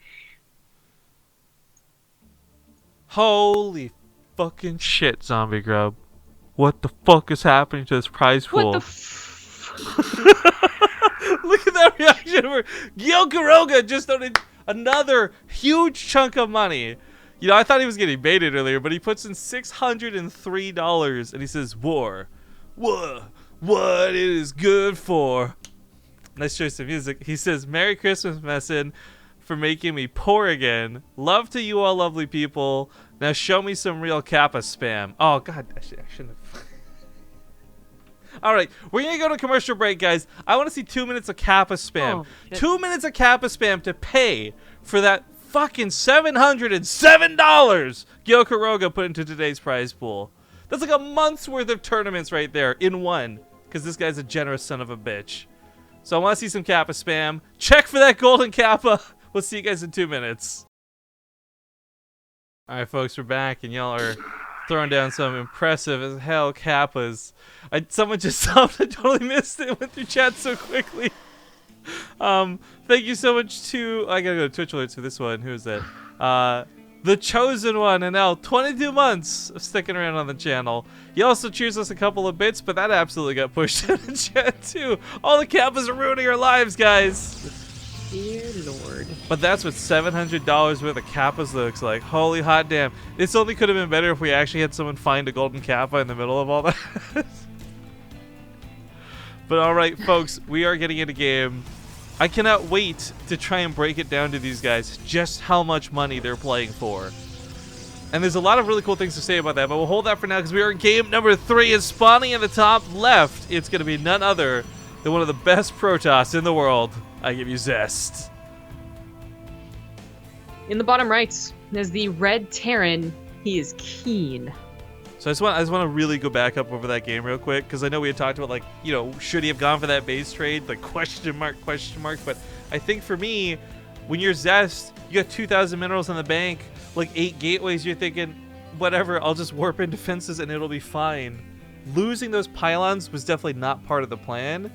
Holy fucking shit, Zombie Grub. What the fuck is happening to this prize pool? What the Look at that reaction where Gyokuroga just donated another huge chunk of money. You know, I thought he was getting baited earlier, but he puts in $603 and he says, "War. What it is good for." Nice choice of music. He says, "Merry Christmas, Messin, for making me poor again. Love to you all lovely people. Now show me some real Kappa spam." Oh, God. I shouldn't have. All right, we're going to go to commercial break, guys. I want to see 2 minutes of Kappa spam. Oh, shit. 2 minutes of Kappa spam to pay for that fucking $707 Gyokuroga put into today's prize pool. That's like a month's worth of tournaments right there in one, because this guy's a generous son of a bitch. So I want to see some Kappa spam. Check for that golden Kappa. We'll see you guys in 2 minutes. All right, folks, we're back, and y'all are throwing down some impressive as hell Kappas. Someone just stopped. I totally missed it. Went through chat so quickly. Thank you so much to... I gotta go to Twitch alerts for this one. Who is that? The Chosen One, and now 22 months of sticking around on the channel. He also cheers us a couple of bits, but that absolutely got pushed in the chat too. All the Kappas are ruining our lives, guys. Dear Lord. But that's what $700 worth of Kappas looks like. Holy hot damn. This only could have been better if we actually had someone find a golden Kappa in the middle of all that. But alright, folks, we are getting into game. I cannot wait to try and break it down to these guys just how much money they're playing for. And there's a lot of really cool things to say about that, but we'll hold that for now because we are in game number 3, and spawning in the top left, it's going to be none other than one of the best Protoss in the world. I give you Zest. In the bottom right, there's the red Terran. He is KeeN. So I just want to really go back up over that game real quick, because I know we had talked about, like, you know, should he have gone for that base trade, like question mark, but I think for me, when you're Zest, you got 2,000 minerals in the bank, like 8 gateways, you're thinking, whatever, I'll just warp in defenses and it'll be fine. Losing those pylons was definitely not part of the plan,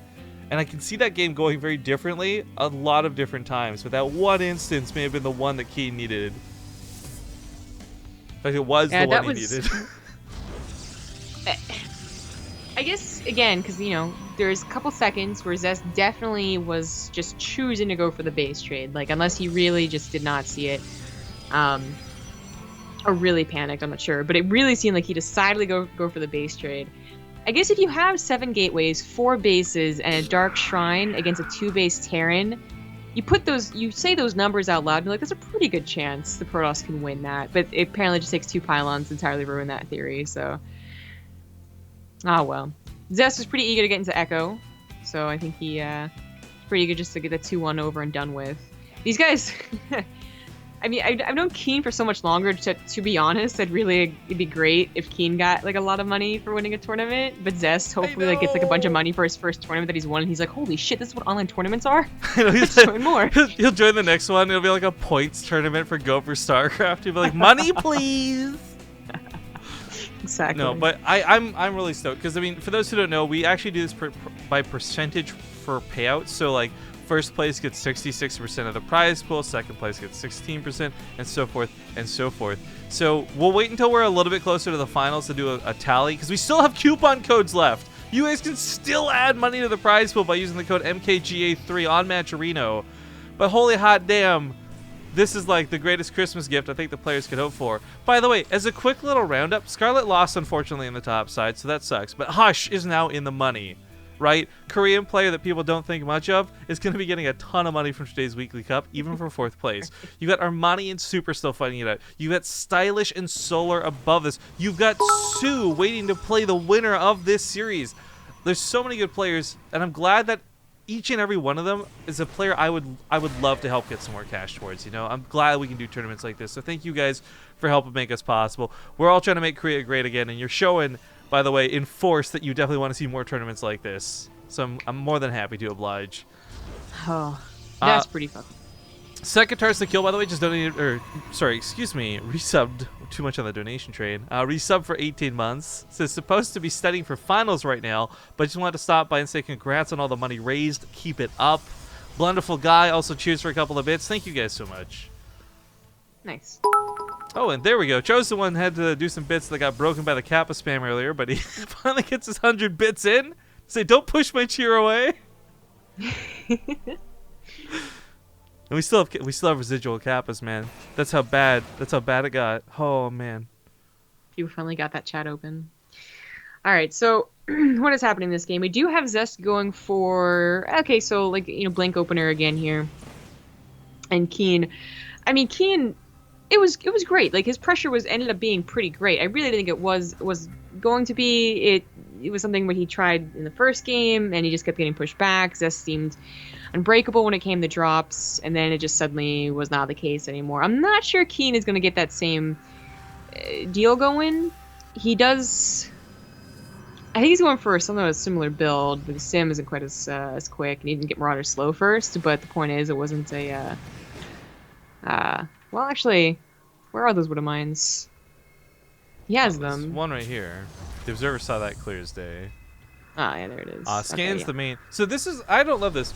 and I can see that game going very differently a lot of different times, but that one instance may have been the one that KeeN needed. In fact, it was the one he needed. I guess, again, because, you know, there's a couple seconds where Zest definitely was just choosing to go for the base trade. Like, unless he really just did not see it. Or really panicked, I'm not sure. But it really seemed like he decided to go for the base trade. I guess if you have 7 gateways, 4 bases, and a Dark Shrine against a 2-base Terran, you say those numbers out loud, and you're like, there's a pretty good chance the Protoss can win that. But it apparently just takes 2 pylons to entirely ruin that theory, so... Ah, well. Zest was pretty eager to get into Echo, so I think he, pretty eager just to get the 2-1 over and done with. These guys... I mean, I've known KeeN for so much longer, to be honest, it'd be great if KeeN got, like, a lot of money for winning a tournament, but Zest hopefully, like, gets, like, a bunch of money for his first tournament that he's won, and he's like, holy shit, this is what online tournaments are? Let's join more. He'll join the next one, it'll be like a points tournament for Go for StarCraft, he'll be like, money please! Exactly. No, but I'm really stoked, because, I mean, for those who don't know, we actually do this by percentage for payouts, so, like, first place gets 66% of the prize pool, second place gets 16%, and so forth and so forth. So we'll wait until we're a little bit closer to the finals to do a tally, because we still have coupon codes left. You guys can still add money to the prize pool by using the code MKGA3 on Matcherino. But holy hot damn, this is like the greatest Christmas gift I think the players could hope for. By the way, as a quick little roundup, Scarlet lost unfortunately in the top side, so that sucks. But Hush is now in the money. Right? Korean player that people don't think much of is going to be getting a ton of money from today's Weekly Cup, even for 4th place. You got Armani and Super still fighting it out. You got Stylish and Solar above this. You've got Sue waiting to play the winner of this series. There's so many good players, and I'm glad that each and every one of them is a player I would love to help get some more cash towards. You know, I'm glad we can do tournaments like this. So thank you guys for helping make us possible. We're all trying to make Korea great again, and you're showing, by the way, in force that you definitely want to see more tournaments like this. So I'm more than happy to oblige. Oh, that's pretty fucking... Second the kill, by the way, just donated, or sorry, excuse me, resubbed. Too much on the donation train. Resub for 18 months. Says supposed to be studying for finals right now, but just wanted to stop by and say congrats on all the money raised. Keep it up. Blunderful guy also cheers for a couple of bits. Thank you guys so much. Nice. Oh, and there we go. Chosen One had to do some bits that got broken by the Kappa spam earlier, but he finally gets his 100 bits in. Say, don't push my cheer away. And we still have residual Kappas, man. That's how bad it got. Oh man. You finally got that chat open. All right, so what is happening in this game? We do have Zest going for so like blank opener again here, and KeeN. I mean KeeN, it was great. Like his pressure ended up being pretty great. I really think it was going to be. It was something where he tried in the first game and he just kept getting pushed back. Zest seemed unbreakable when it came to drops, and then it just suddenly was not the case anymore. I'm not sure KeeN is going to get that same deal going. He does. I think he's going for something of a similar build, but the sim isn't quite as quick, and he didn't get Marauder slow first. But the point is, it wasn't a. Well, actually, where are those Widow Mines? He has There's them. one right here. The observer saw that clear as day. Ah, yeah, there it is. Scan's Okay, the main. So this is. I don't love this.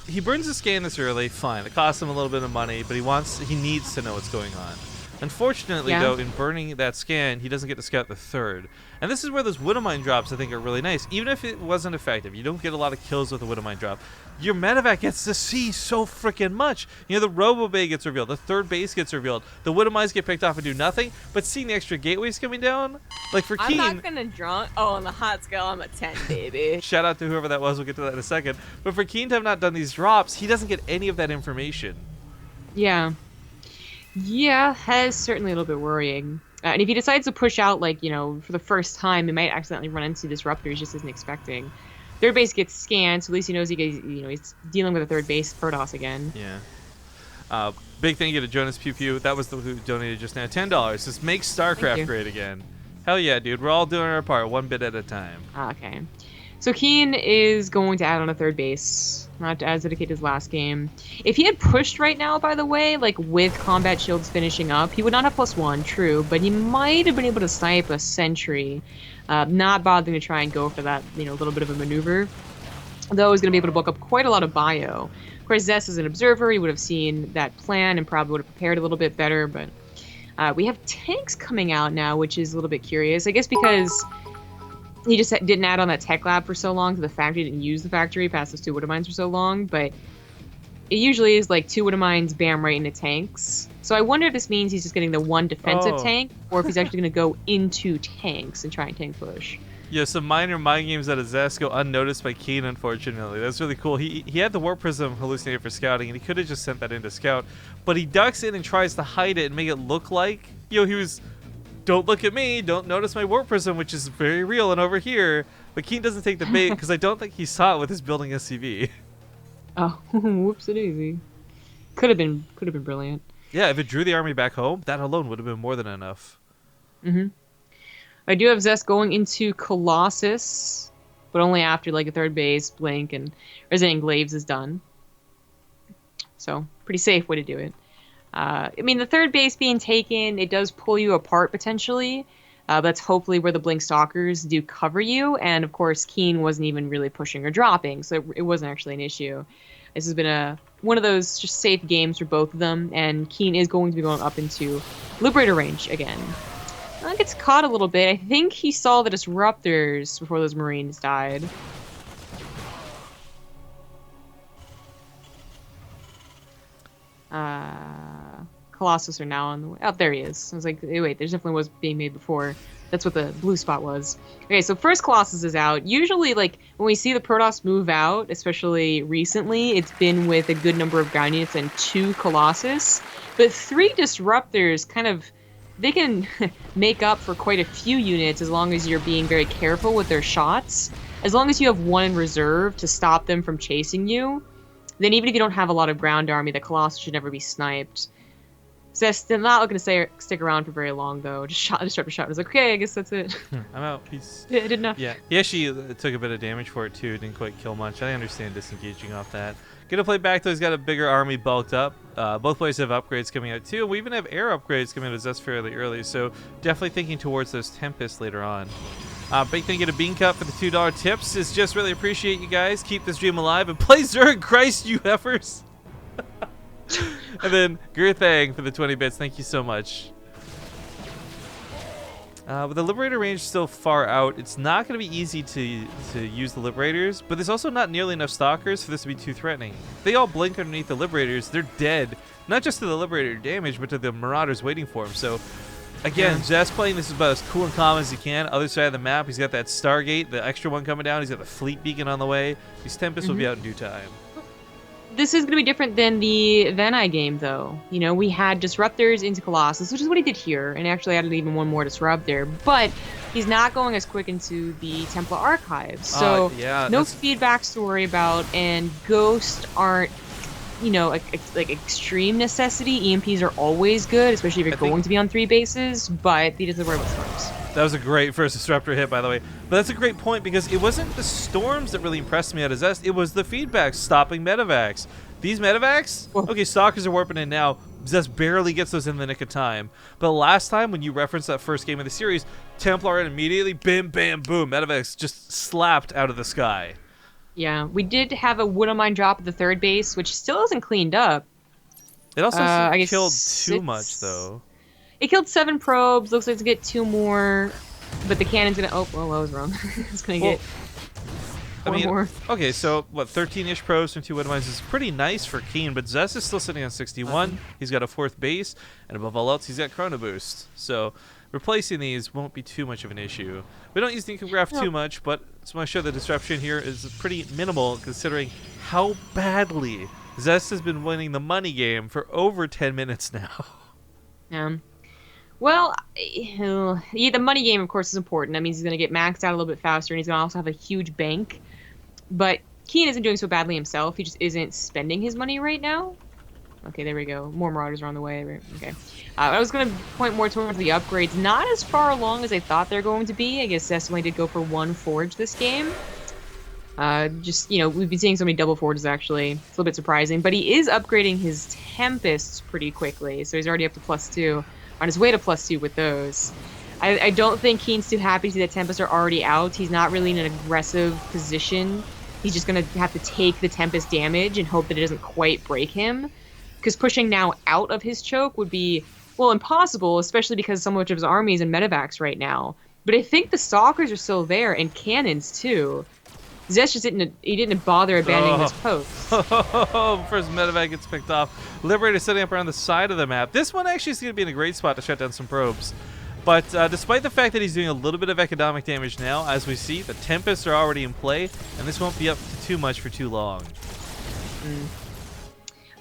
He burns the scan this early. Fine. It costs him a little bit of money, but he needs to know what's going on. Unfortunately, Yeah. though, in burning that scan, he doesn't get to scout the third. And this is where those Widowmine drops, I think, are really nice. Even if it wasn't effective, you don't get a lot of kills with a Widowmine drop. Your medevac gets to see so freaking much. The Robo Bay gets revealed. The third base gets revealed. The Widowmines get picked off and do nothing. But seeing the extra gateways coming down, like for KeeN... I'm not gonna drunk. Oh, on the hot scale, I'm a 10, baby. Shout out to whoever that was. We'll get to that in a second. But for KeeN to have not done these drops, he doesn't get any of that information. Yeah. Yeah, that is certainly a little bit worrying. And if he decides to push out, for the first time, he might accidentally run into disruptors he just isn't expecting. Third base gets scanned, so at least he knows he's dealing with a third base Protoss again. Yeah. Big thank you to Jonas Pew Pew. That was the who donated just now. $10. Just make Thank StarCraft you. great again. Hell yeah, dude. We're all doing our part, one bit at a time. Okay. So KeeN is going to add on a third base, not as dedicated as last game. If he had pushed right now, by the way, with combat shields finishing up, he would not have +1, true, but he might have been able to snipe a sentry, not bothering to try and go for that, little bit of a maneuver. Though he's going to be able to bulk up quite a lot of bio. Of course, Zest is an observer. He would have seen that plan and probably would have prepared a little bit better, but we have tanks coming out now, which is a little bit curious. I guess because he just didn't add on that tech lab for so long to the factory, didn't use the factory past those 2 Widow Mines for so long, but it usually is 2 Widow Mines, bam, right into tanks. So I wonder if this means he's just getting the one defensive tank, or if he's actually going to go into tanks and try and tank push. Yeah, some minor mind games out of Zest go unnoticed by KeeN, unfortunately. That's really cool. He had the Warp Prism hallucinated for scouting, and he could have just sent that in to scout, but he ducks in and tries to hide it and make it look like, he was... Don't look at me, don't notice my Warp Prism, which is very real and over here. But KeeN doesn't take the bait because I don't think he saw it with his building SCV. Oh, whoops-a-daisy. Could have been brilliant. Yeah, if it drew the army back home, that alone would have been more than enough. Mm-hmm. I do have Zest going into Colossus, but only after a third base, Blink, and Resident Glaives is done. So, pretty safe way to do it. I mean, the third base being taken, it does pull you apart potentially. That's hopefully where the Blink Stalkers do cover you. And of course, KeeN wasn't even really pushing or dropping, so it wasn't actually an issue. This has been one of those just safe games for both of them, and KeeN is going to be going up into Liberator range again. Gets caught a little bit. I think he saw the disruptors before those Marines died. Colossus are now on the way. Oh, there he is. I was like, hey, wait, there's definitely was being made before. That's what the blue spot was. Okay, so first Colossus is out. Usually, when we see the Protoss move out, especially recently, it's been with a good number of ground units and 2 Colossus. But 3 Disruptors they can make up for quite a few units as long as you're being very careful with their shots. As long as you have 1 in reserve to stop them from chasing you, then even if you don't have a lot of ground army, the Colossus should never be sniped. Zest not looking to stick around for very long, though. Just shot after shot. I was like, okay, I guess that's it. I'm out. Peace. Yeah, I did enough. Yeah, he actually took a bit of damage for it, too. Didn't quite kill much. I understand disengaging off that. Gonna play back though. He's got a bigger army bulked up. Both players have upgrades coming out too. We even have air upgrades coming out of Zest fairly early, so definitely thinking towards those Tempests later on. Big thing, get a bean cup for the $2 tips. Is just really appreciate you guys. Keep this dream alive and play Zerg, Christ, you heifers. And then Gerthang for the 20 bits. Thank you so much. With the Liberator range still far out, it's not going to be easy to use the Liberators, but there's also not nearly enough Stalkers for this to be too threatening. If they all blink underneath the Liberators, they're dead. Not just to the Liberator damage, but to the Marauders waiting for them. So, again, Zest playing this is about as cool and calm as he can. Other side of the map, he's got that Stargate, the extra one coming down. He's got the Fleet Beacon on the way. These Tempests will be out in due time. This is going to be different than the Venai game, though. You know, we had Disruptors into Colossus, which is what he did here, and actually added even one more Disruptor, but he's not going as quick into the Templar Archives. So, no feedback to worry about, and Ghosts aren't, you know, like extreme necessity. EMPs are always good, especially if you're going to be on 3 bases, but he doesn't worry about storms. That was a great first Disruptor hit, by the way. But that's a great point, because it wasn't the storms that really impressed me out of Zest. It was the feedback stopping medevacs. These medevacs, okay, Stalkers are warping in now. Zest barely gets those in the nick of time. But last time, when you referenced that first game of the series, Templar and immediately, bam, bam, boom, medevacs just slapped out of the sky. Yeah, we did have a Wood on Mine drop at the 3rd base, which still isn't cleaned up. It also killed too much, though. It killed 7 probes. Looks like it's going to get 2 more, but the cannon's going to... Oh, well, I was wrong. It's going to get 4 more. Okay, so, what, 13-ish probes from 2 Wood Mines is pretty nice for KeeN, but Zest is still sitting on 61. He's got a 4th base, and above all else, he's got Chrono Boost. So, replacing these won't be too much of an issue. We don't use the Incograph too much, but I just want to show the disruption here is pretty minimal, considering how badly Zest has been winning the money game for over 10 minutes now. Yeah. Well, the money game, of course, is important. That means he's going to get maxed out a little bit faster, and he's going to also have a huge bank. But KeeN isn't doing so badly himself. He just isn't spending his money right now. Okay, there we go. More Marauders are on the way. Okay. I was going to point more towards the upgrades. Not as far along as I thought they're going to be. I guess Zest only did go for 1 Forge this game. Just, you know, we've been seeing so many double forges, actually. It's a little bit surprising. But he is upgrading his Tempests pretty quickly, so he's already up to +2. On his way to +2 with those. I don't think KeeN's too happy to see that Tempests are already out. He's not really in an aggressive position. He's just going to have to take the Tempest damage and hope that it doesn't quite break him. Because pushing now out of his choke would be, well, impossible, especially because so much of his army is in medevacs right now. But I think the Stalkers are still there, and cannons, too. Zest just didn't bother abandoning his post. First medevac gets picked off. Liberator setting up around the side of the map. This one actually is going to be in a great spot to shut down some probes. But despite the fact that he's doing a little bit of economic damage now, as we see, the Tempests are already in play, and this won't be up to too much for too long.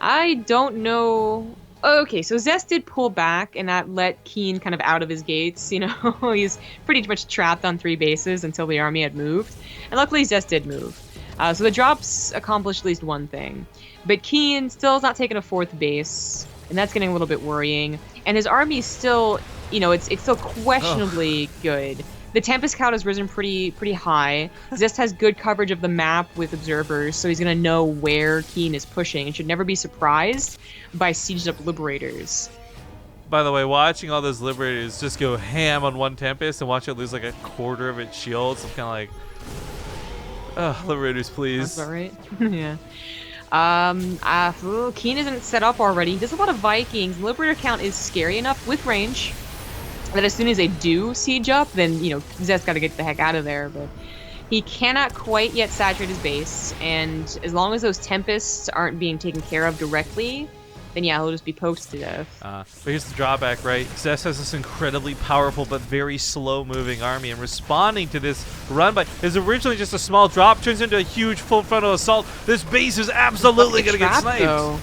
I don't know. Okay, so Zest did pull back, and that let KeeN kind of out of his gates. You know, he's pretty much trapped on 3 bases until the army had moved. And luckily, Zest did move. So the drops accomplished at least one thing. But KeeN still is not taking a 4th base, and that's getting a little bit worrying. And his army is still, you know, it's still questionably good. The Tempest count has risen pretty high. Zest has good coverage of the map with observers, so he's going to know where KeeN is pushing and should never be surprised by sieged up Liberators. By the way, watching all those Liberators just go ham on one Tempest and watch it lose like a quarter of its shields, I'm kind of like, Liberators, please. That's about right. Yeah. KeeN isn't set up already. He does a lot of Vikings. Liberator count is scary enough with range that as soon as they do siege up, then, you know, Zest got to get the heck out of there. But he cannot quite yet saturate his base, and as long as those Tempests aren't being taken care of directly, then yeah, he'll just be poked to death. But here's the drawback, right? Zest has this incredibly powerful but very slow-moving army, and responding to this run by is originally just a small drop, turns into a huge full frontal assault. This base is absolutely going to get sniped. Though.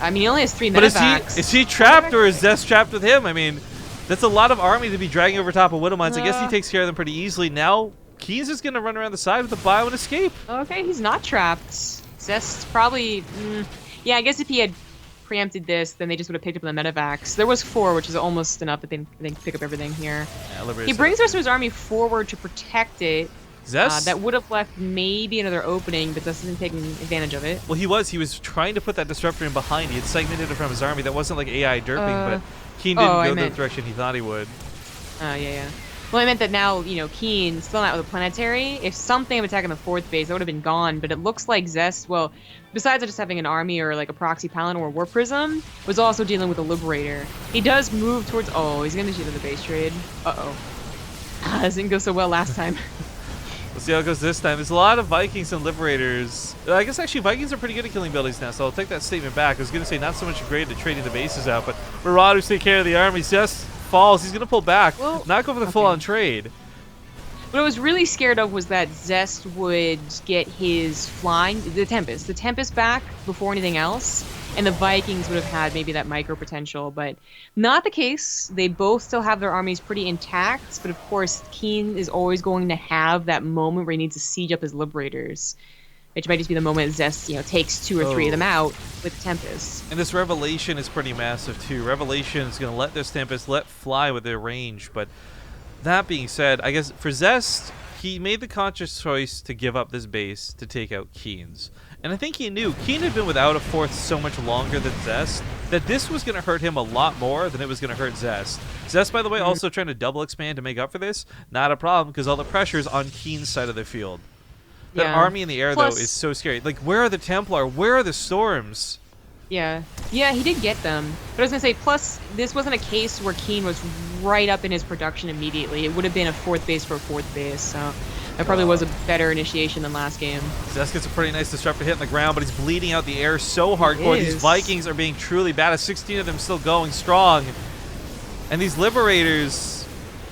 I mean, he only has 3 medevacs. But is he trapped, or is Zest trapped with him? I mean, that's a lot of army to be dragging over top of Widow Mines. I guess he takes care of them pretty easily. Now, KeeN's just going to run around the side with a bio and escape. Okay, he's not trapped. Zest probably... yeah, I guess if he had preempted this, then they just would have picked up the medevacs. There was 4, which is almost enough that they pick up everything here. Yeah, he brings the rest of his army forward to protect it, Zest? That would have left maybe another opening, but Zest isn't taking advantage of it. Well, he was trying to put that disruptor in behind. He had segmented it from his army. That wasn't like AI derping, but KeeN didn't go the direction he thought he would. Yeah. Well, I meant that now, you know, KeeN still not with a planetary. If something of attacking the 4th base, that would have been gone. But it looks like Zest, well, besides just having an army or like a proxy paladin or a war prism, was also dealing with a liberator. He does move towards. Oh, he's gonna shoot in the base trade. This didn't go so well last time. We'll see how it goes this time. There's a lot of Vikings and Liberators. I guess actually Vikings are pretty good at killing buildings now, so I'll take that statement back. I was going to say not so much great at trading the bases out, but Marauders take care of the army. Zest falls. He's going to pull back, not go for the full-on trade. What I was really scared of was that Zest would get his flying, the Tempest back before anything else, and the Vikings would have had maybe that micro potential, but not the case. They both still have their armies pretty intact, but of course KeeN is always going to have that moment where he needs to siege up his Liberators, which might just be the moment Zest, you know, takes 2 or 3 of them out with Tempest. And this Revelation is pretty massive too. Revelation is going to let this Tempest let fly with their range, but that being said, I guess for Zest, he made the conscious choice to give up this base to take out KeeN's. And I think he knew KeeN had been without a 4th so much longer than Zest that this was going to hurt him a lot more than it was going to hurt Zest. Zest, by the way, also trying to double expand to make up for this. Not a problem because all the pressure is on KeeN's side of the field. That army in the air, though, is so scary. Like, where are the Templar? Where are the Storms? Yeah, he did get them. But I was going to say, plus, this wasn't a case where KeeN was right up in his production immediately. It would have been a 4th base for a 4th base, so that probably was a better initiation than last game. Zest gets a pretty nice disruptor hit in the ground, but he's bleeding out the air so hardcore. These Vikings are being truly bad. 16 of them still going strong. And these Liberators,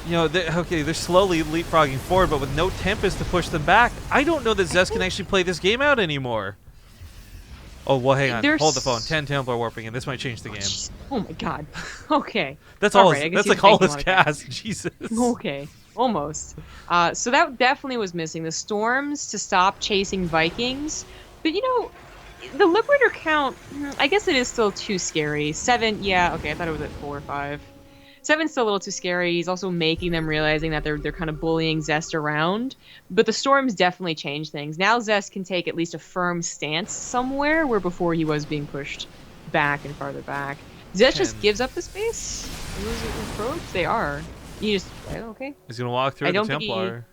you know, they're slowly leapfrogging forward, but with no Tempest to push them back, I don't know that Zest can actually play this game out anymore. Oh, well, hang on. Hold the phone. 10 Templar warping in. This might change the game. Oh, my God. Okay. That's all. That's like all his cast. Jesus. Okay. Almost. So that definitely was missing. The Storms to stop chasing Vikings. But, you know, the Liberator count, I guess it is still too scary. 7, yeah, okay, I thought it was at 4 or 5. 7's still a little too scary. He's also making them realizing that they're kind of bullying Zest around. But the Storms definitely change things. Now Zest can take at least a firm stance somewhere, where before he was being pushed back and farther back. Zest just gives up the space. Probes? They are. You just, okay. He's going to walk through the Templar.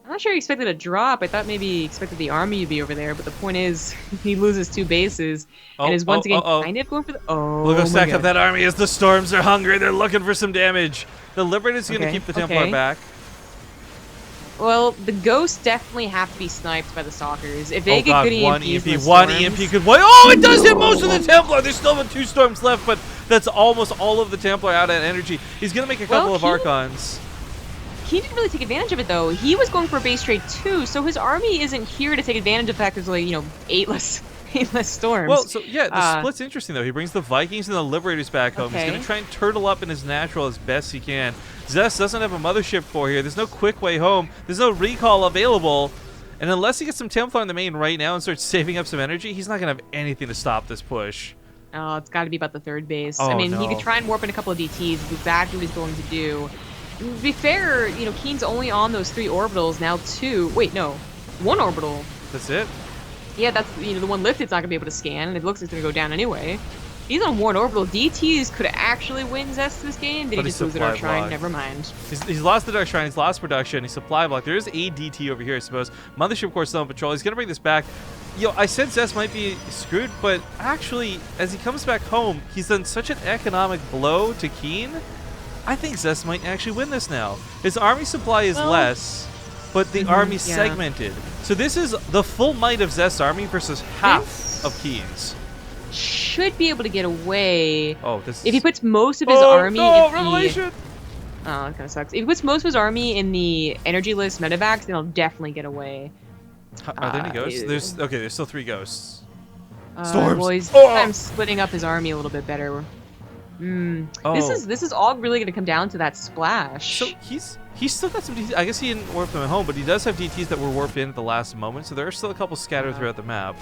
I'm not sure he expected a drop. I thought maybe he expected the army to be over there, but the point is, he loses 2 bases and is once again kind of going for the. We'll go stack up that army as the Storms are hungry. They're looking for some damage. The Liberator's going to keep the Templar back. Well, the Ghosts definitely have to be sniped by the Stalkers. If they get good EMPs, one EMP could. Oh, it does hit most of the Templar. There's still 2 Storms left, but that's almost all of the Templar out at energy. He's going to make a couple of Archons. He didn't really take advantage of it, though. He was going for a base trade, too, so his army isn't here to take advantage of the fact there's, like, you know, 8 less Storms. Well, so, yeah, the split's interesting, though. He brings the Vikings and the Liberators back home. He's going to try and turtle up in his natural as best he can. Zest doesn't have a mothership core here. There's no quick way home. There's no recall available. And unless he gets some Templar in the main right now and starts saving up some energy, he's not going to have anything to stop this push. Oh, it's got to be about the 3rd base. I mean, he could try and warp in a couple of DTs. That's exactly what he's going to do. To be fair, you know, KeeN's only on those 3 orbitals, now 2. Wait, no. 1 orbital. That's it? Yeah, that's, you know, the one lifted's not going to be able to scan, and it looks like it's going to go down anyway. He's on 1 orbital. DTs could actually win Zest this game. Did he just lose the Dark Shrine? Never mind. He's lost the Dark Shrine. He's lost production. He's supply block. There is a DT over here, I suppose. Mothership Core still on patrol. He's going to bring this back. Yo, I said Zest might be screwed, but actually, as he comes back home, he's done such an economic blow to KeeN. I think Zest might actually win this now. His army supply is less, but the army's segmented. So this is the full might of Zest's army versus half of KeeN's. Should be able to get away. Oh, this if he puts most of his army in Revelation! Oh, that kind of sucks. If he puts most of his army in the energy list medevacs, then he'll definitely get away. Are there any ghosts? There's still 3 ghosts. Storms! Well, he's I'm splitting up his army a little bit better. This is all really going to come down to that splash. So he's still got some DTs. I guess he didn't warp them at home, but he does have DTs that were warped in at the last moment, so there are still a couple scattered throughout the map.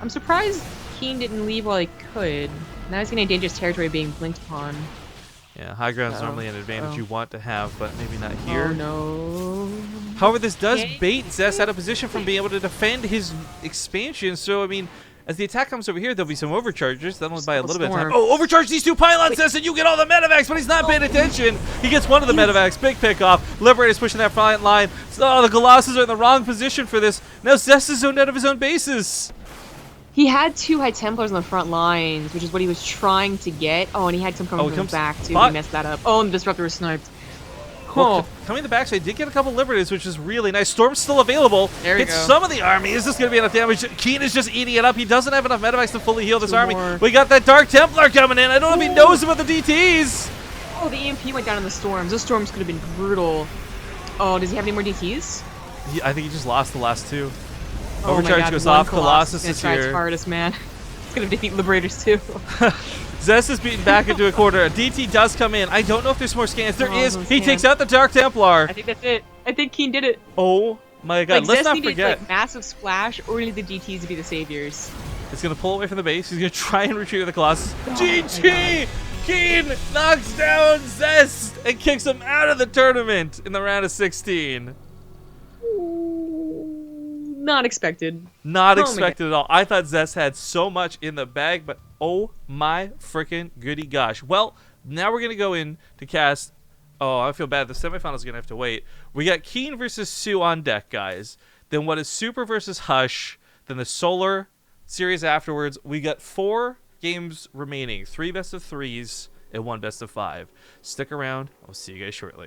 I'm surprised KeeN didn't leave while he could. Now he's getting dangerous territory being blinked upon. Yeah, high ground's normally an advantage you want to have, but maybe not here. Oh no. However, this does Okay. bait Zest out of position from being able to defend his expansion. So, I mean, as the attack comes over here, there'll be some overcharges. That'll buy a little bit of time. Storm. Oh, overcharge these 2 pylons, Zest, and you get all the medevacs, but he's not paying attention. He gets one of the medevacs. Big pick off. Liberator's pushing that front line. Oh, the Colossus are in the wrong position for this. Now Zest is zoned out of his own bases. He had 2 High Templars on the front lines, which is what he was trying to get. Oh, and he had some coming Oh, from he the back, too. Bot- He messed that up. Oh, and the Disruptor was sniped. Well, Oh. coming to the backside, did get a couple Liberators, which is really nice. Storm's still available. There we Hits go. some of the army. Is this going to be enough damage? KeeN is just eating it up. He doesn't have enough medevacs to fully heal this 2 army. more. We got that Dark Templar coming in. I don't know if he knows about the DTs. Oh, the EMP went down in the storms. Those storms could have been brutal. Oh, does he have any more DTs? I think he just lost the last 2. Oh my Overcharge God, goes one off. Colossus gonna is try its here. hardest, man. It's gonna defeat Liberators too. Zest is beaten back into a corner. A DT does come in. I don't know if there's more scans. There Oh, is. no He scan. takes out the Dark Templar. I think that's it. I think KeeN did it. Oh my God. Like, Let's Zest not needed, forget. like, massive splash, or we need the DTs to be the saviors. It's going to pull away from the base. He's going to try and retreat with the Colossus. Oh GG! KeeN knocks down Zest and kicks him out of the tournament in the round of 16. Not expected. Not Oh my expected at all. I thought Zest had so much in the bag, but oh my freaking goody gosh. Well, now we're going to go in to cast. Oh, I feel bad. The semifinals are going to have to wait. We got KeeN versus Sue on deck, guys. Then what is Super versus Hush. Then the Solar series afterwards. We got 4 games remaining. 3 best of 3s and 1 best of 5. Stick around. I'll see you guys shortly.